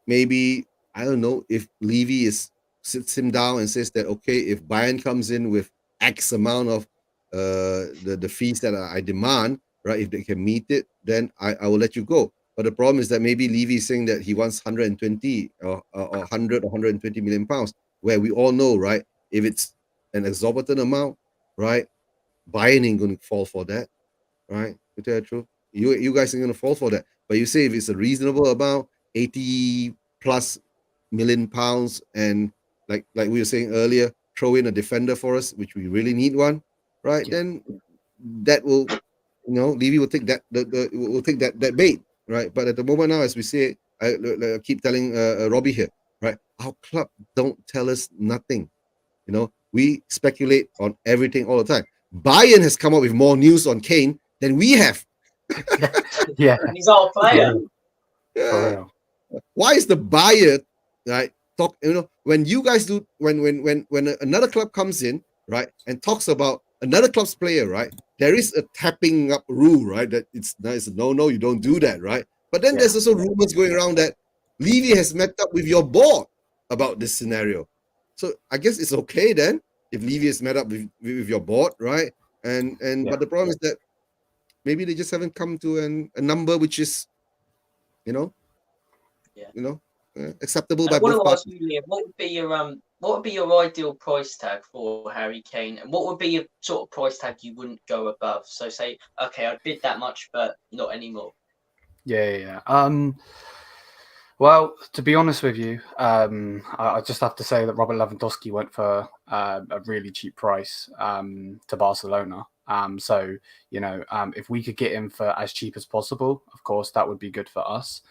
Maybe, I don't know, if Levy sits him down and says that, okay, if Bayern comes in with X amount of the fees that I demand, right, if they can meet it, then I will let you go. But the problem is that maybe Levy is saying that he wants 120 or 100 or 120 million pounds, where we all know, right, if it's an exorbitant amount, right, Bayern ain't going to fall for that, right? To tell the truth, you guys ain't going to fall for that. But you say if it's a reasonable amount, 80 plus million pounds, and like we were saying earlier, throw in a defender for us, which we really need one, right? Yeah. Then that will, Levy will take that will take that bait, right? But at the moment now, as we say, I keep telling Robbie here, right? Our club don't tell us nothing. We speculate on everything all the time. Bayern has come up with more news on Kane than we have. Yeah, he's our player. Yeah. Why is the Bayern, right? Talk, when you guys do, when another club comes in, right, and talks about another club's player, right, there is a tapping up rule, right, that it's no, you don't do that, right? But then there's also rumors going around that Levy has met up with your board about this scenario. So I guess it's okay then if Levy has met up with your board, right? And but the problem is that maybe they just haven't come to a number which is, acceptable by both parties. Liam, what would be your ideal price tag for Harry Kane, and what would be a sort of price tag you wouldn't go above? So say, okay, I'd bid that much, but not anymore. Yeah. Well, to be honest with you, I just have to say that Robert Lewandowski went for a really cheap price to Barcelona. So, if we could get him for as cheap as possible, of course, that would be good for us.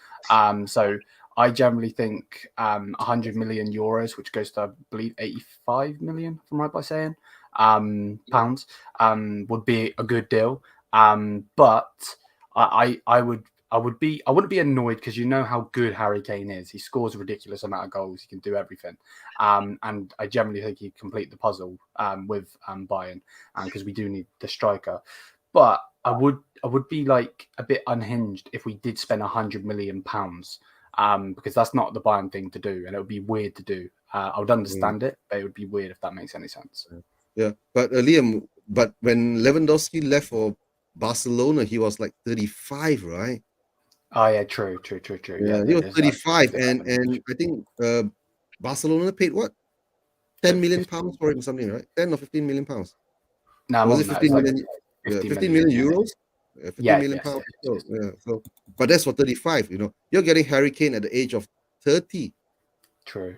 So I generally think 100 million euros, which goes to, I believe, 85 million, if I'm right by saying, pounds, would be a good deal. But I wouldn't be annoyed because you know how good Harry Kane is. He scores a ridiculous amount of goals. He can do everything. And I generally think he'd complete the puzzle with Bayern because we do need the striker. But I would be like a bit unhinged if we did spend 100 million pounds because that's not the Bayern thing to do. And it would be weird to do. I would understand it, but it would be weird if that makes any sense. Yeah. But Liam, when Lewandowski left for Barcelona, he was like 35, right? Oh yeah, true. Yeah, he was 35, and I think Barcelona paid what, 10 million pounds for him or something, right? 10 or 15 million pounds. No, was it 15 million? Like 15 million euros. 15 million pounds. Yes. So, but that's for 35. You're getting Harry Kane at the age of 30. True.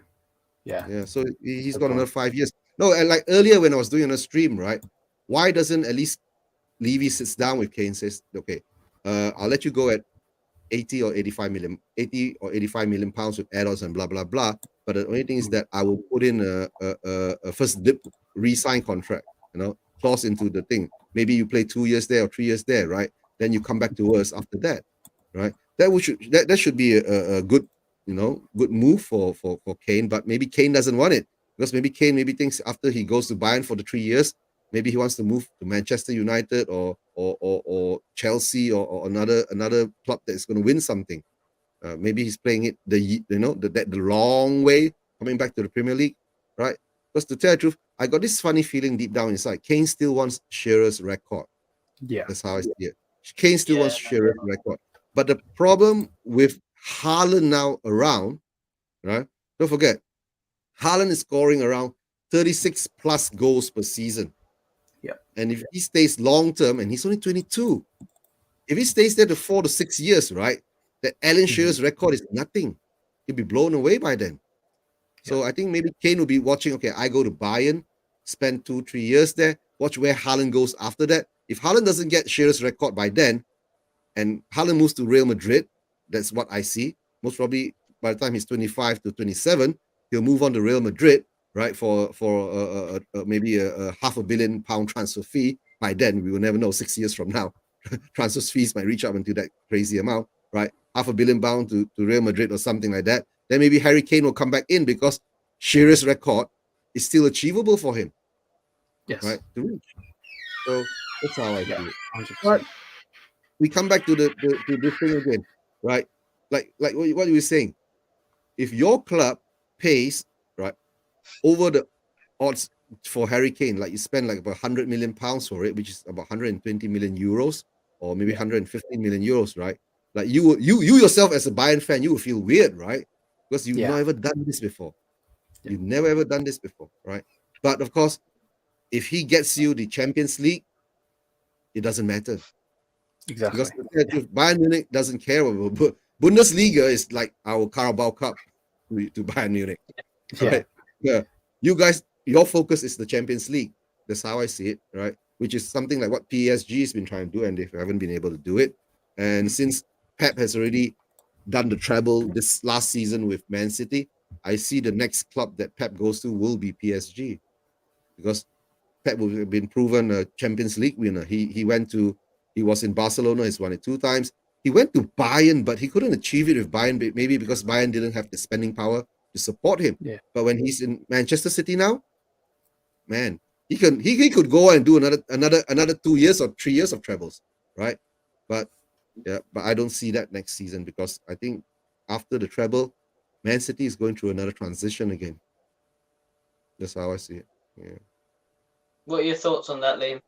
Yeah. Yeah. So he's got another 5 years. No, and like earlier when I was doing a stream, right? Why doesn't at least Levy sits down with Kane, says, okay, I'll let you go at 80 or 85 million pounds with add-ons and blah blah blah. But the only thing is that I will put in a first dip re-sign contract, clause into the thing. Maybe you play 2 years there or 3 years there, right? Then you come back to us after that, right? That should be a good, good move for Kane. But maybe Kane doesn't want it, because maybe Kane thinks after he goes to Bayern for the 3 years, maybe he wants to move to Manchester United or Chelsea or another club that's going to win something. Maybe he's playing it the long way, coming back to the Premier League, right? Because to tell the truth, I got this funny feeling deep down inside. Kane still wants Shearer's record. Yeah, that's how I see it. Kane still wants Shearer's record. But the problem with Haaland now around, right? Don't forget, Haaland is scoring around 36 plus goals per season. Yeah. And if he stays long term, and he's only 22, if he stays there to 4 to 6 years, right, that Alan Shearer's record is nothing. He'll be blown away by then. So I think maybe Kane will be watching, okay, I go to Bayern, spend 2-3 years there, watch where Haaland goes after that. If Haaland doesn't get Shearer's record by then, and Haaland moves to Real Madrid, that's what I see. Most probably by the time he's 25 to 27, he'll move on to Real Madrid, right, for maybe a £500 million transfer fee. By then, we will never know. 6 years from now, transfer fees might reach up into that crazy amount, right? £500 million to Real Madrid or something like that. Then maybe Harry Kane will come back in because Shearer's record is still achievable for him. Yes. Right? To reach. So that's how I feel. 100%. But we come back to this thing again, right? Like what you were saying. If your club pays, right, over the odds for Harry Kane, like you spend like about £100 million for it, which is about 120 million euros, or maybe 115 million euros, right? Like you yourself as a Bayern fan, you will feel weird, right? Because you've never done this before. You've never ever done this before, right? But of course, if he gets you the Champions League, it doesn't matter. Exactly. Because Bayern Munich doesn't care about Bundesliga is like our Carabao Cup to Bayern Munich. Right? Yeah. You guys, your focus is the Champions League. That's how I see it, right? Which is something like what PSG has been trying to do, and they haven't been able to do it. And since Pep has already done the treble this last season with Man City, I see the next club that Pep goes to will be PSG, because Pep has been proven a Champions League winner. He was in Barcelona, he's won it 2 times. He went to Bayern, but he couldn't achieve it with Bayern, maybe because Bayern didn't have the spending power to support him. Yeah. But when he's in Manchester City now, man, he could go and do another 2 years or 3 years of trebles, right? But I don't see that next season, because I think after the treble, Man City is going through another transition again. That's how I see it. Yeah. What are your thoughts on that, Liam?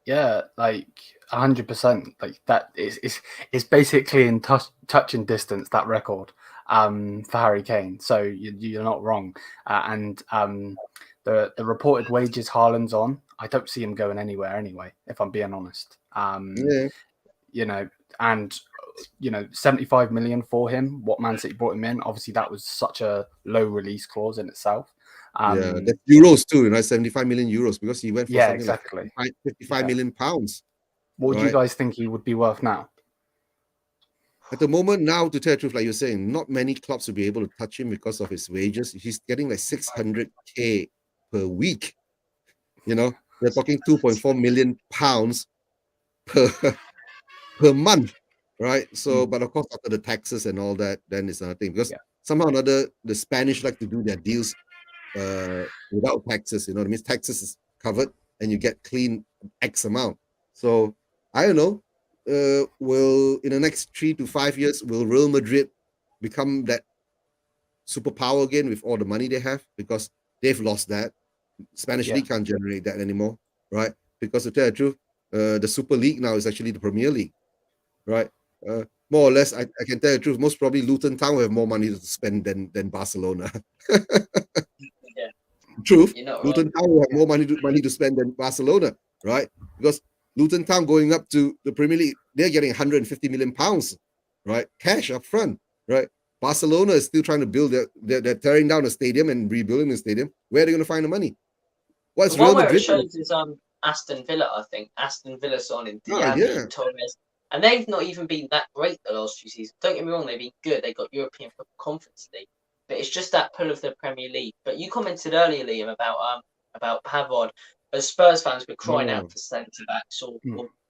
Yeah, like 100%. Like that is basically in touching distance, that record for Harry Kane. So you're not wrong. And the reported wages Haaland's on, I don't see him going anywhere anyway, if I'm being honest. You know, and 75 million for him, what Man City brought him in, obviously that was such a low release clause in itself. That's euros too, 75 million euros, because he went for something exactly. like 55 million pounds. What do you guys think he would be worth now? At the moment now, to tell the truth, like you're saying, not many clubs will be able to touch him because of his wages. He's getting like 600k per week. We're talking 2.4 million pounds per month, right? So, but of course, after the taxes and all that, then it's another thing, because somehow or another, the Spanish like to do their deals without taxes. That means taxes is covered and you get clean X amount. So I don't know. Will in the next 3 to 5 years, will Real Madrid become that superpower again with all the money they have? Because they've lost that. Spanish league can't generate that anymore, right? Because to tell the truth, the Super League now is actually the Premier League, right? More or less, I can tell the truth, most probably Luton Town will have more money to spend than Barcelona. Truth, Luton Town will have more money to spend than Barcelona, right? Because Luton Town going up to the Premier League, they're getting 150 million pounds, right? Cash up front, right? Barcelona is still trying to build they're tearing down a stadium and rebuilding the stadium. Where are they going to find the money? Well, it's the one Real where Madrid. it shows is Aston Villa, I think. Aston Villa signing Diaby, Torres, And they've not even been that great the last few seasons. Don't get me wrong, they've been good. They got European Football Conference League, but it's just that pull of the Premier League. But you commented earlier, Liam, about Pavard. As Spurs fans, we're crying out for centre backs or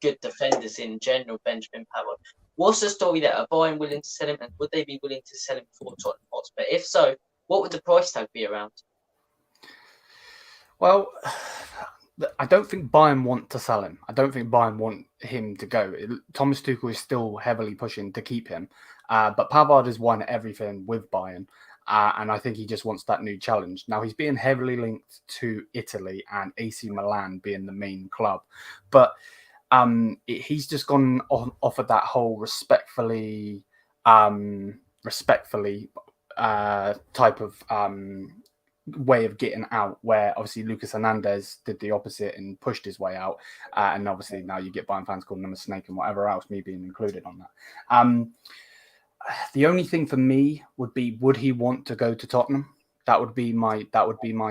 good defenders in general. Benjamin Pavard. What's the story there? Are Bayern willing to sell him, and would they be willing to sell him for Tottenham Hotspur? If so, what would the price tag be around? Well, I don't think Bayern want to sell him. I don't think Bayern want him to go. Thomas Tuchel is still heavily pushing to keep him. But Pavard has won everything with Bayern. And I think he just wants that new challenge. Now, he's being heavily linked to Italy and AC Milan being the main club. But he's just gone off of that whole respectfully type of way of getting out, where obviously Lucas Hernandez did the opposite and pushed his way out. And obviously now you get Bayern fans calling him a snake and whatever else, me being included on that. The only thing for me would be, would he want to go to Tottenham? That would be my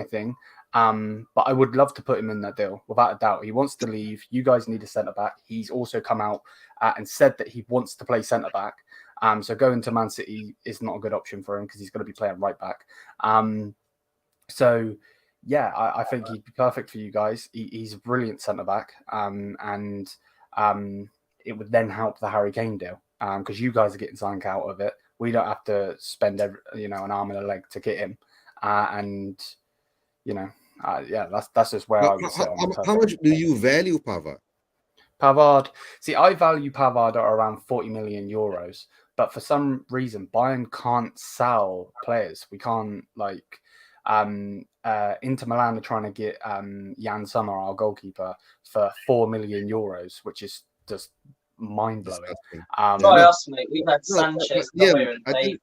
thing. But I would love to put him in that deal, without a doubt. He wants to leave. You guys need a centre-back. He's also come out and said that he wants to play centre-back. So going to Man City is not a good option for him because he's going to be playing right-back. So, yeah, I think he'd be perfect for you guys. He's a brilliant centre-back. And it would then help the Harry Kane deal because you guys are getting something out of it. We don't have to spend an arm and a leg to get him. That's just where I would sit. How much do you value Pavard? Pavard, see, I value Pavard at around 40 million euros, but for some reason, Bayern can't sell players. We can't, Inter Milan are trying to get Jan Sommer, our goalkeeper, for 4 million euros, which is just mind-blowing. Try us, mate. We've had Sanchez, Neuer, and Davies.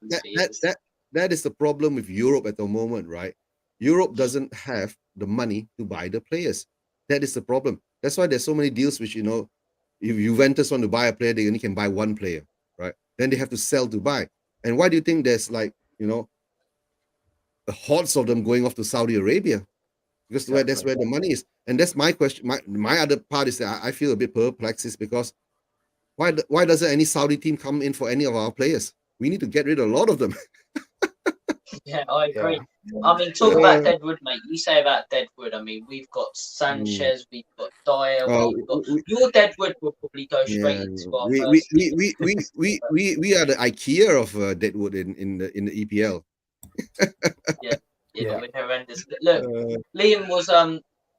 That is the problem with Europe at the moment, right? Europe doesn't have the money to buy the players. That is the problem. That's why there's so many deals which, if Juventus want to buy a player, they only can buy one player, right? Then they have to sell to buy. And why do you think there's the hordes of them going off to Saudi Arabia? Because that's where the money is. And that's my question. My other part is that I feel a bit perplexed is because why doesn't any Saudi team come in for any of our players? We need to get rid of a lot of them. Yeah, I agree. Yeah. I mean, talk about Deadwood, mate. You say about Deadwood. I mean, we've got Sanchez, we've got Dyer, your Deadwood will probably go straight into our we are the IKEA of Deadwood in the EPL. We're horrendous. Look, Liam was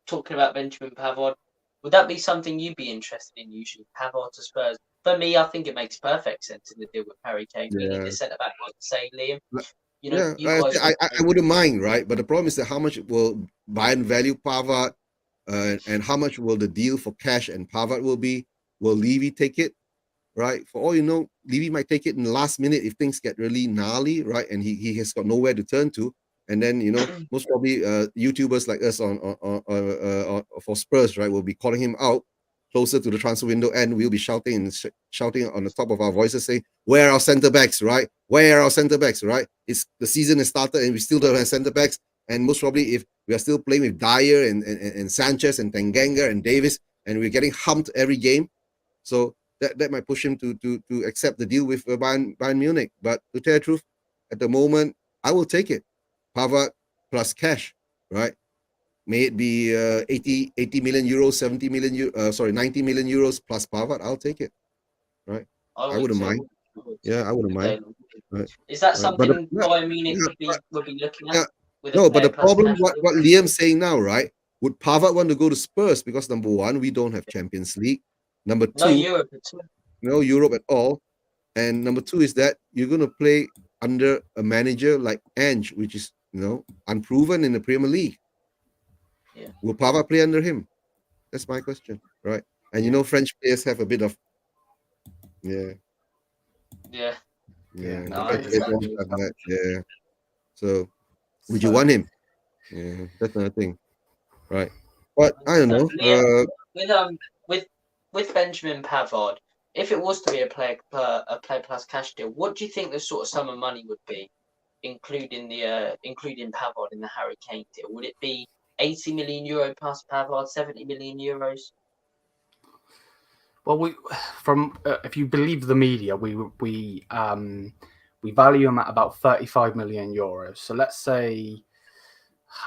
talking about Benjamin Pavard. Would that be something you'd be interested in? Usually, Pavard to Spurs. For me, I think it makes perfect sense in the deal with Harry Kane. We need to centre back, like you say, Liam. I wouldn't mind, right? But the problem is that how much will Bayern value Pavard, and how much will the deal for cash and Pavard will be? Will Levy take it, right? For all you know, Levy might take it in the last minute if things get really gnarly, right? And he has got nowhere to turn to. And then most probably YouTubers like us on for Spurs, right, will be calling him out closer to the transfer window, and we'll be shouting on the top of our voices, saying, "Where are our centre backs, right? Where are our centre backs, right? It's the season has started and we still don't have centre backs." And most probably, if we are still playing with Dyer and Sanchez and Tanganga and Davis, and we're getting humped every game, so that might push him to accept the deal with Bayern Munich. But to tell the truth, at the moment, I will take it. Pavard plus cash, right? May it be 80 million euros, 90 million euros plus Pavard, I'll take it, right? I wouldn't mind. Yeah, I wouldn't mind. Right. Is that something Bayern Munich would be looking at? But the problem, what Liam's saying now, right? Would Pavard want to go to Spurs? Because number one, we don't have Champions League. Number two, no Europe at all. And number two is that you're going to play under a manager like Ange, which is unproven in the Premier League. Yeah. Will Pavard play under him? That's my question, right? And French players have a bit of So would you want him? Yeah, that's another thing, right? But I don't know. With Benjamin Pavard, if it was to be a play plus cash deal, what do you think the sort of sum of money would be, including Pavard in the Harry Kane deal? Would it be 80 million euro plus Pavard, 70 million euros? Well, if you believe the media, we value him at about 35 million euros. So let's say,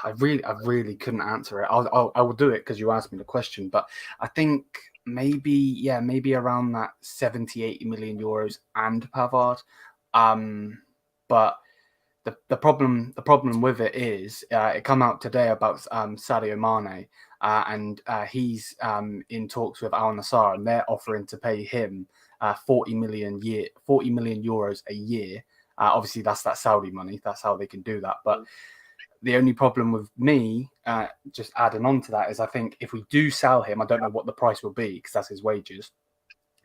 I really couldn't answer it. I will do it because you asked me the question, but I think maybe around that 70-80 million euros and Pavard. But the problem with it is it come out today about Sadio Mane, and he's in talks with Al Nassr, and they're offering to pay him 40 million euros a year. Obviously, that's that Saudi money. That's how they can do that. But the only problem with me, just adding on to that, is I think if we do sell him, I don't know what the price will be because that's his wages.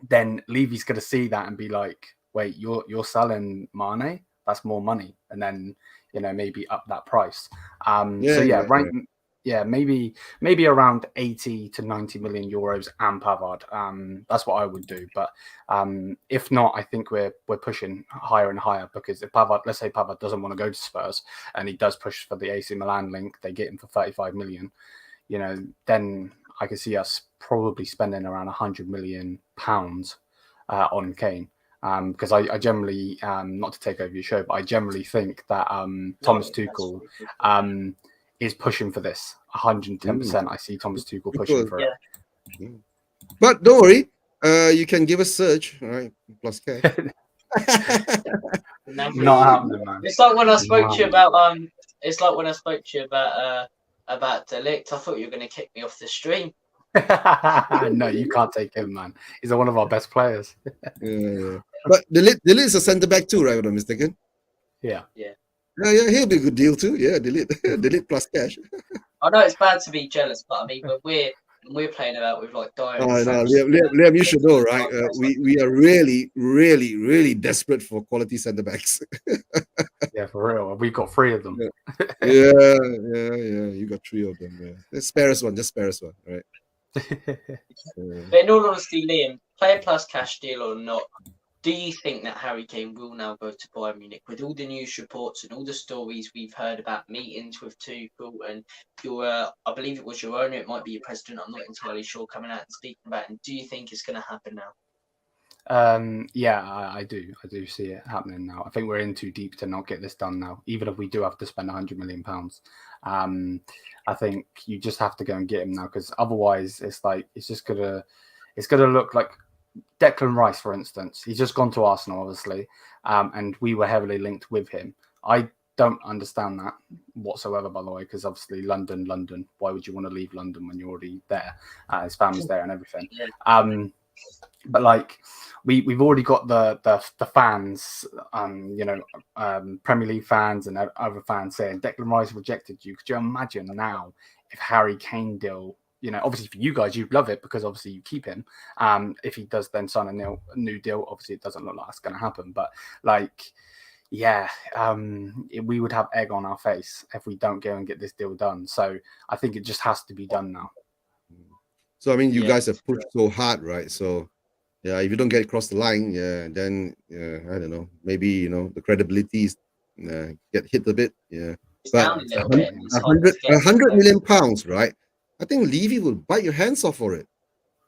Then Levy's going to see that and be like, "Wait, you're selling Mane? That's more money," and then maybe up that price. Maybe around 80 to 90 million euros and Pavard. That's what I would do. But if not, I think we're pushing higher and higher, because if Pavard, let's say Pavard doesn't want to go to Spurs and he does push for the AC Milan link, they get him for 35 million. Then I can see us probably spending around 100 million pounds on Kane. Because I generally, not to take over your show, but I generally think that Thomas Tuchel is pushing for this 110%. I see Thomas Tuchel pushing for it. But don't worry, you can give a search, all right? Plus cash. Not happening, man. It's like when I spoke to you about about De Ligt. I thought you were going to kick me off the stream. No, you can't take him, man. He's one of our best players. Yeah. But De Ligt is a centre back too, right? If I'm mistaken. Yeah. Yeah, he'll be a good deal too. Yeah, De Ligt plus cash. I know it's bad to be jealous, but I mean, when we're playing about with like Dyer. Oh, no, Liam, you should know, right? We are really, really, really desperate for quality centre backs. Yeah, for real. We've got 3 of them. Yeah. You got 3 of them. Yeah. Just spare us one, right? But in all honesty, Liam, player plus cash deal or not, do you think that Harry Kane will now go to Bayern Munich with all the news reports and all the stories we've heard about meetings with Tuchel and your, I believe it was your owner, it might be your president, I'm not entirely sure, coming out and speaking about it? And do you think it's going to happen now? Yeah, I do see it happening now. I think we're in too deep to not get this done now, even if we do have to spend 100 million pounds. I think you just have to go and get him now, because otherwise it's gonna look like Declan Rice, for instance. He's just gone to Arsenal, obviously, and we were heavily linked with him. I don't understand that whatsoever, by the way, because obviously London. Why would you want to leave London when you're already there? His family's there and everything. Yeah. But like we've already got the fans, Premier League fans and other fans saying Declan Rice rejected you. Could you imagine now if Harry Kane deal? Obviously for you guys, you'd love it because obviously you keep him. If he does then sign a new deal, obviously it doesn't look like it's going to happen. But we would have egg on our face if we don't go and get this deal done. So I think it just has to be done now. So I mean, you guys have pushed so hard, right? So yeah, if you don't get across the line, then I don't know, maybe the credibility get hit a bit, But 100 million pounds, right? I think Levy will bite your hands off for it.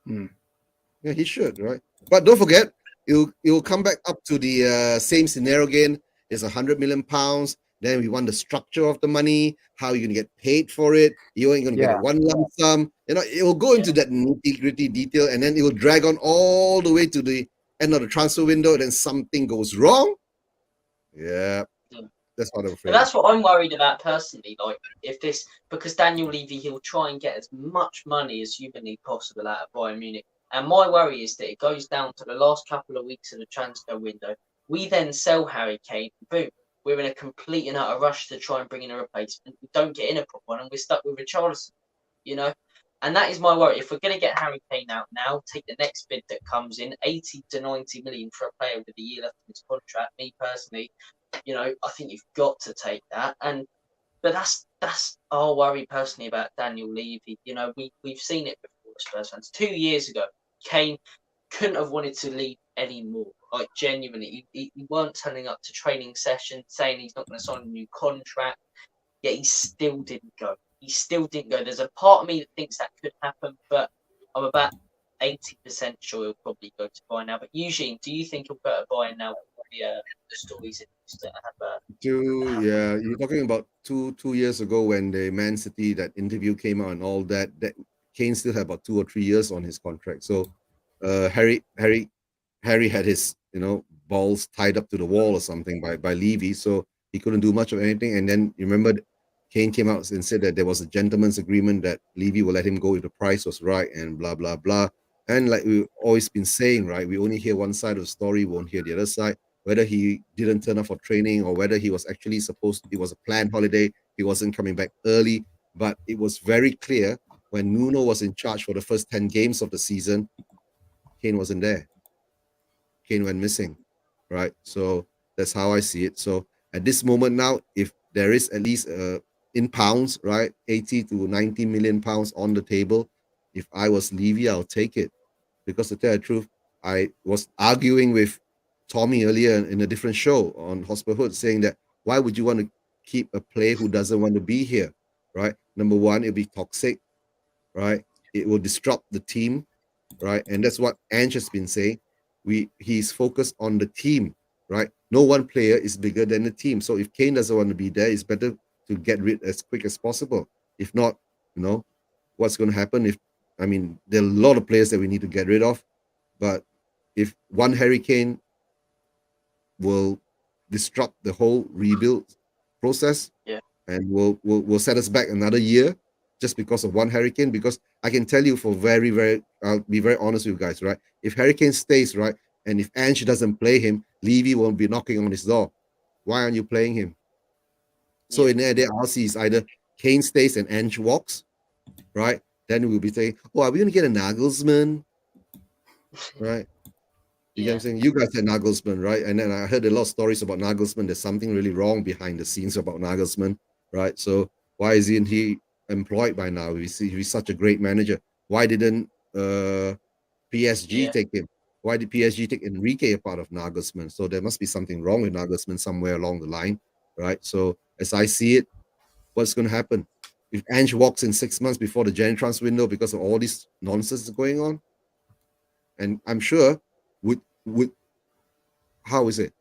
Yeah, he should, right? But don't forget, it'll come back up to the same scenario again. It's 100 million pounds. Then we want the structure of the money, how you're gonna get paid for it. You ain't gonna get one lump sum. It will go into that nitty-gritty detail, and then it will drag on all the way to the end of the transfer window. And then something goes wrong. Yeah. That's what I'm afraid. But that's what I'm worried about personally. Like, because Daniel Levy, he'll try and get as much money as humanly possible out of Bayern Munich. And my worry is that it goes down to the last couple of weeks of the transfer window. We then sell Harry Kane. Boom. We're in a complete and utter rush to try and bring in a replacement. We don't get in a proper one, and we're stuck with Richarlison. And that is my worry. If we're going to get Harry Kane out now, take the next bid that comes in, 80 to 90 million for a player with a year left in his contract. Me personally, I think you've got to take that. But that's our worry personally about Daniel Levy. We've seen it before, Spurs fans. 2 years ago, Kane couldn't have wanted to leave anymore. Like, genuinely, he weren't turning up to training sessions, saying he's not going to sign a new contract. Yet he still didn't go. There's a part of me that thinks that could happen, but I'm about 80% sure he'll probably go to Bayern now. But Eugene, do you think he'll go to Bayern now with the stories that used to have? Yeah, you're talking about two years ago when the Man City that interview came out and all that. That Kane still had about 2 or 3 years on his contract. So, Harry had his balls tied up to the wall or something by Levy, so he couldn't do much of anything. And then you remember Kane came out and said that there was a gentleman's agreement that Levy will let him go if the price was right and blah blah blah. And like we've always been saying, right, we only hear one side of the story, won't hear the other side. Whether he didn't turn up for training or whether he was actually it was a planned holiday, he wasn't coming back early. But it was very clear when Nuno was in charge for the first 10 games of the season, Kane wasn't there. Kane went missing, right? So that's how I see it. So at this moment now, if there is at least in pounds, right, 80 to 90 million pounds on the table, if I was Levy, I'll take it. Because to tell the truth, I was arguing with Tommy earlier in a different show on Hotspur Hood, saying that why would you want to keep a player who doesn't want to be here, right? Number one, it'll be toxic, right? It will disrupt the team, right? And that's what Ange has been saying. He's focused on the team, right? No one player is bigger than the team. So if Kane doesn't want to be there, it's better to get rid as quick as possible. If not, what's going to happen there are a lot of players that we need to get rid of, but if one Harry Kane will disrupt the whole rebuild process, and will set us back another year just because of one Harry Kane. Because I can tell you for I'll be very honest with you guys, right? If Harry Kane stays, right, and if Ange doesn't play him, Levy won't be knocking on his door. Why aren't you playing him? So in there, I'll see is either Kane stays and Ange walks, right? Then we'll be saying, oh, are we going to get a Nagelsmann? Right? You get what I'm saying? You guys said Nagelsmann, right? And then I heard a lot of stories about Nagelsmann. There's something really wrong behind the scenes about Nagelsmann, right? So why isn't he employed by now? He's such a great manager. Why didn't PSG take him? Why did PSG take Enrique a part of Nagelsmann? So there must be something wrong with Nagelsmann somewhere along the line, right? So as I see it, what's going to happen? If Ange walks in 6 months before the January transfer window because of all this nonsense going on, and I'm sure would how is it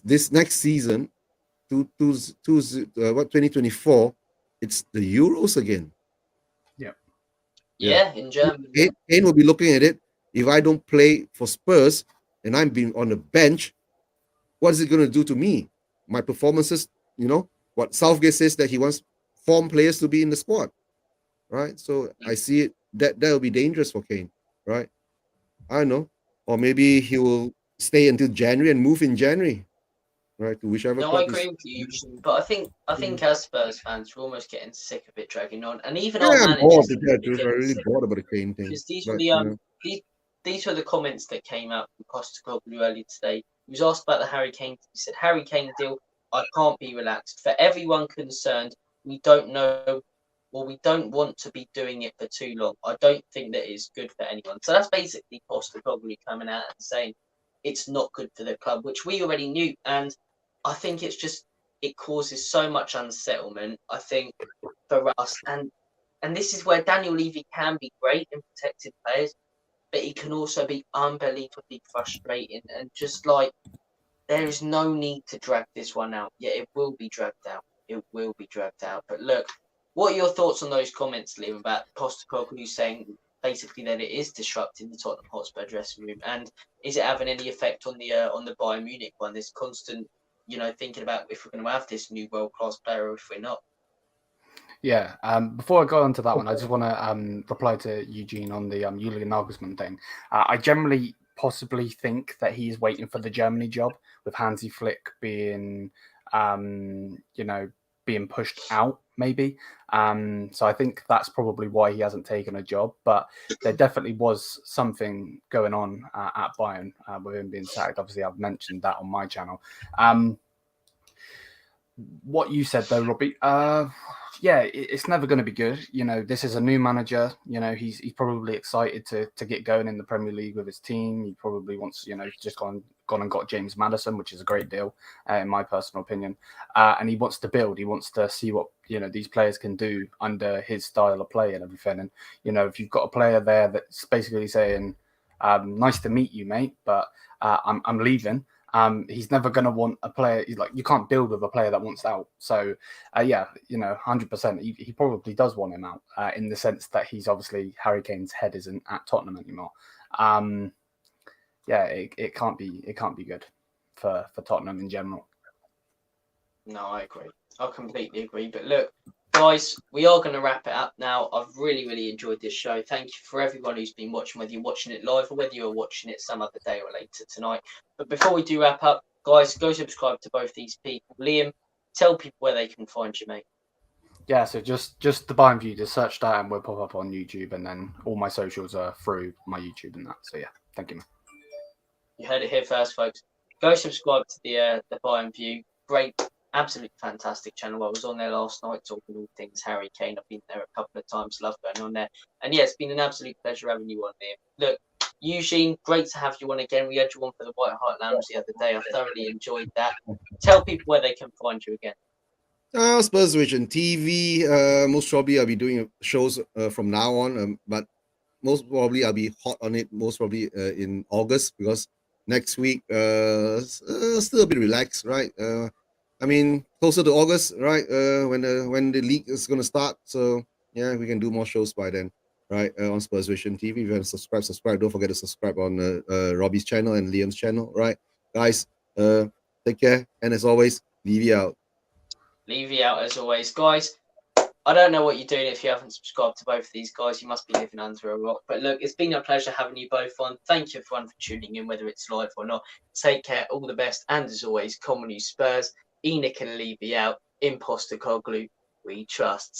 this next season, 2024, it's the Euros again. In Germany. Kane will be looking at it. If I don't play for Spurs and I'm being on the bench, what is it going to do to me? My performances, what Southgate says that he wants form players to be in the squad, right? So I see it that will be dangerous for Kane, right? I don't know, or maybe he will stay until January and move in January, right? To whichever. No, I agree with you, but I think as Spurs fans, we're almost getting sick of it dragging on, and even our managers. I'm really bored about the Kane thing. Because these were these were the comments that came out from Postecoglou earlier today. He was asked about the Harry Kane. He said, "Harry Kane deal. I can't be relaxed. For everyone concerned, we don't know, or we don't want to be doing it for too long. I don't think that is good for anyone." So that's basically Postecoglou coming out and saying it's not good for the club, which we already knew. And I think it causes so much unsettlement, I think, for us. And this is where Daniel Levy can be great in protecting players, but he can also be unbelievably frustrating. And just like, there is no need to drag this one out. Yeah, it will be dragged out. It will be dragged out. But look, what are your thoughts on those comments, Liam, about Postecoglou saying basically that it is disrupting the Tottenham Hotspur dressing room? And is it having any effect on the Bayern Munich one? This constant, thinking about if we're going to have this new world-class player or if we're not. Yeah. Before I go on to that one, I just want to reply to Eugene on the Julian Nagelsmann thing. I generally possibly think that he's waiting for the Germany job, with Hansi Flick being, being pushed out, maybe. So I think that's probably why he hasn't taken a job. But there definitely was something going on at Bayern with him being sacked. Obviously, I've mentioned that on my channel. What you said though, Robbie, it's never going to be good. This is a new manager. He's probably excited to get going in the Premier League with his team. He probably wants, just gone gone and got James Maddison, which is a great deal, in my personal opinion. And he wants to build. He wants to see what, you know, these players can do under his style of play and everything. And, you know, if you've got a player there that's basically saying, nice to meet you, mate, but I'm leaving. He's never going to want a player. Like, you can't build with a player that wants out. So, yeah, you know, 100%. He probably does want him out in the sense that he's obviously Harry Kane's head isn't at Tottenham anymore. Yeah, it can't be good for Tottenham in general. No, I agree. I completely agree. But look, guys, we are going to wrap it up now. I've really enjoyed this show. Thank you for everyone who's been watching, whether you're watching it live or whether you're watching it some other day or later tonight. But before we do wrap up, guys, go subscribe to both these people. Liam, tell people where they can find you, mate. Yeah, so just the Bayern View, just search that and we'll pop up on YouTube, and then all my socials are through my YouTube and that. So yeah, thank you, man. You heard it here first, folks. Go subscribe to the Bayern View. Great, absolutely fantastic channel. I was on there last night talking all things Harry Kane. I've been there a couple of times. Love going on there. And yeah, it's been an absolute pleasure having you on there. Look, Eugene, great to have you on again. We had you on for the White Hart Lounge the other day. I thoroughly enjoyed that. Tell people where they can find you again. SpursuasianTV. Most probably I'll be doing shows from now on, but most probably I'll be hot on it most probably in August, because next week still a bit relaxed, right? I mean, closer to August, right? When the league is going to start. So yeah, we can do more shows by then, right? On SpursuasianTV. If you haven't subscribe. Don't forget to subscribe on Robbie's channel and Liam's channel, right? Guys, take care, and as always, leave you out. Leave you out as always, guys. I don't know what you're doing if you haven't subscribed to both of these guys. You must be living under a rock. But look, it's been a pleasure having you both on. Thank you everyone for tuning in, whether it's live or not. Take care, all the best, and as always, Common News Spurs, Enoch and Levy out, Imposter Coglu, we trust.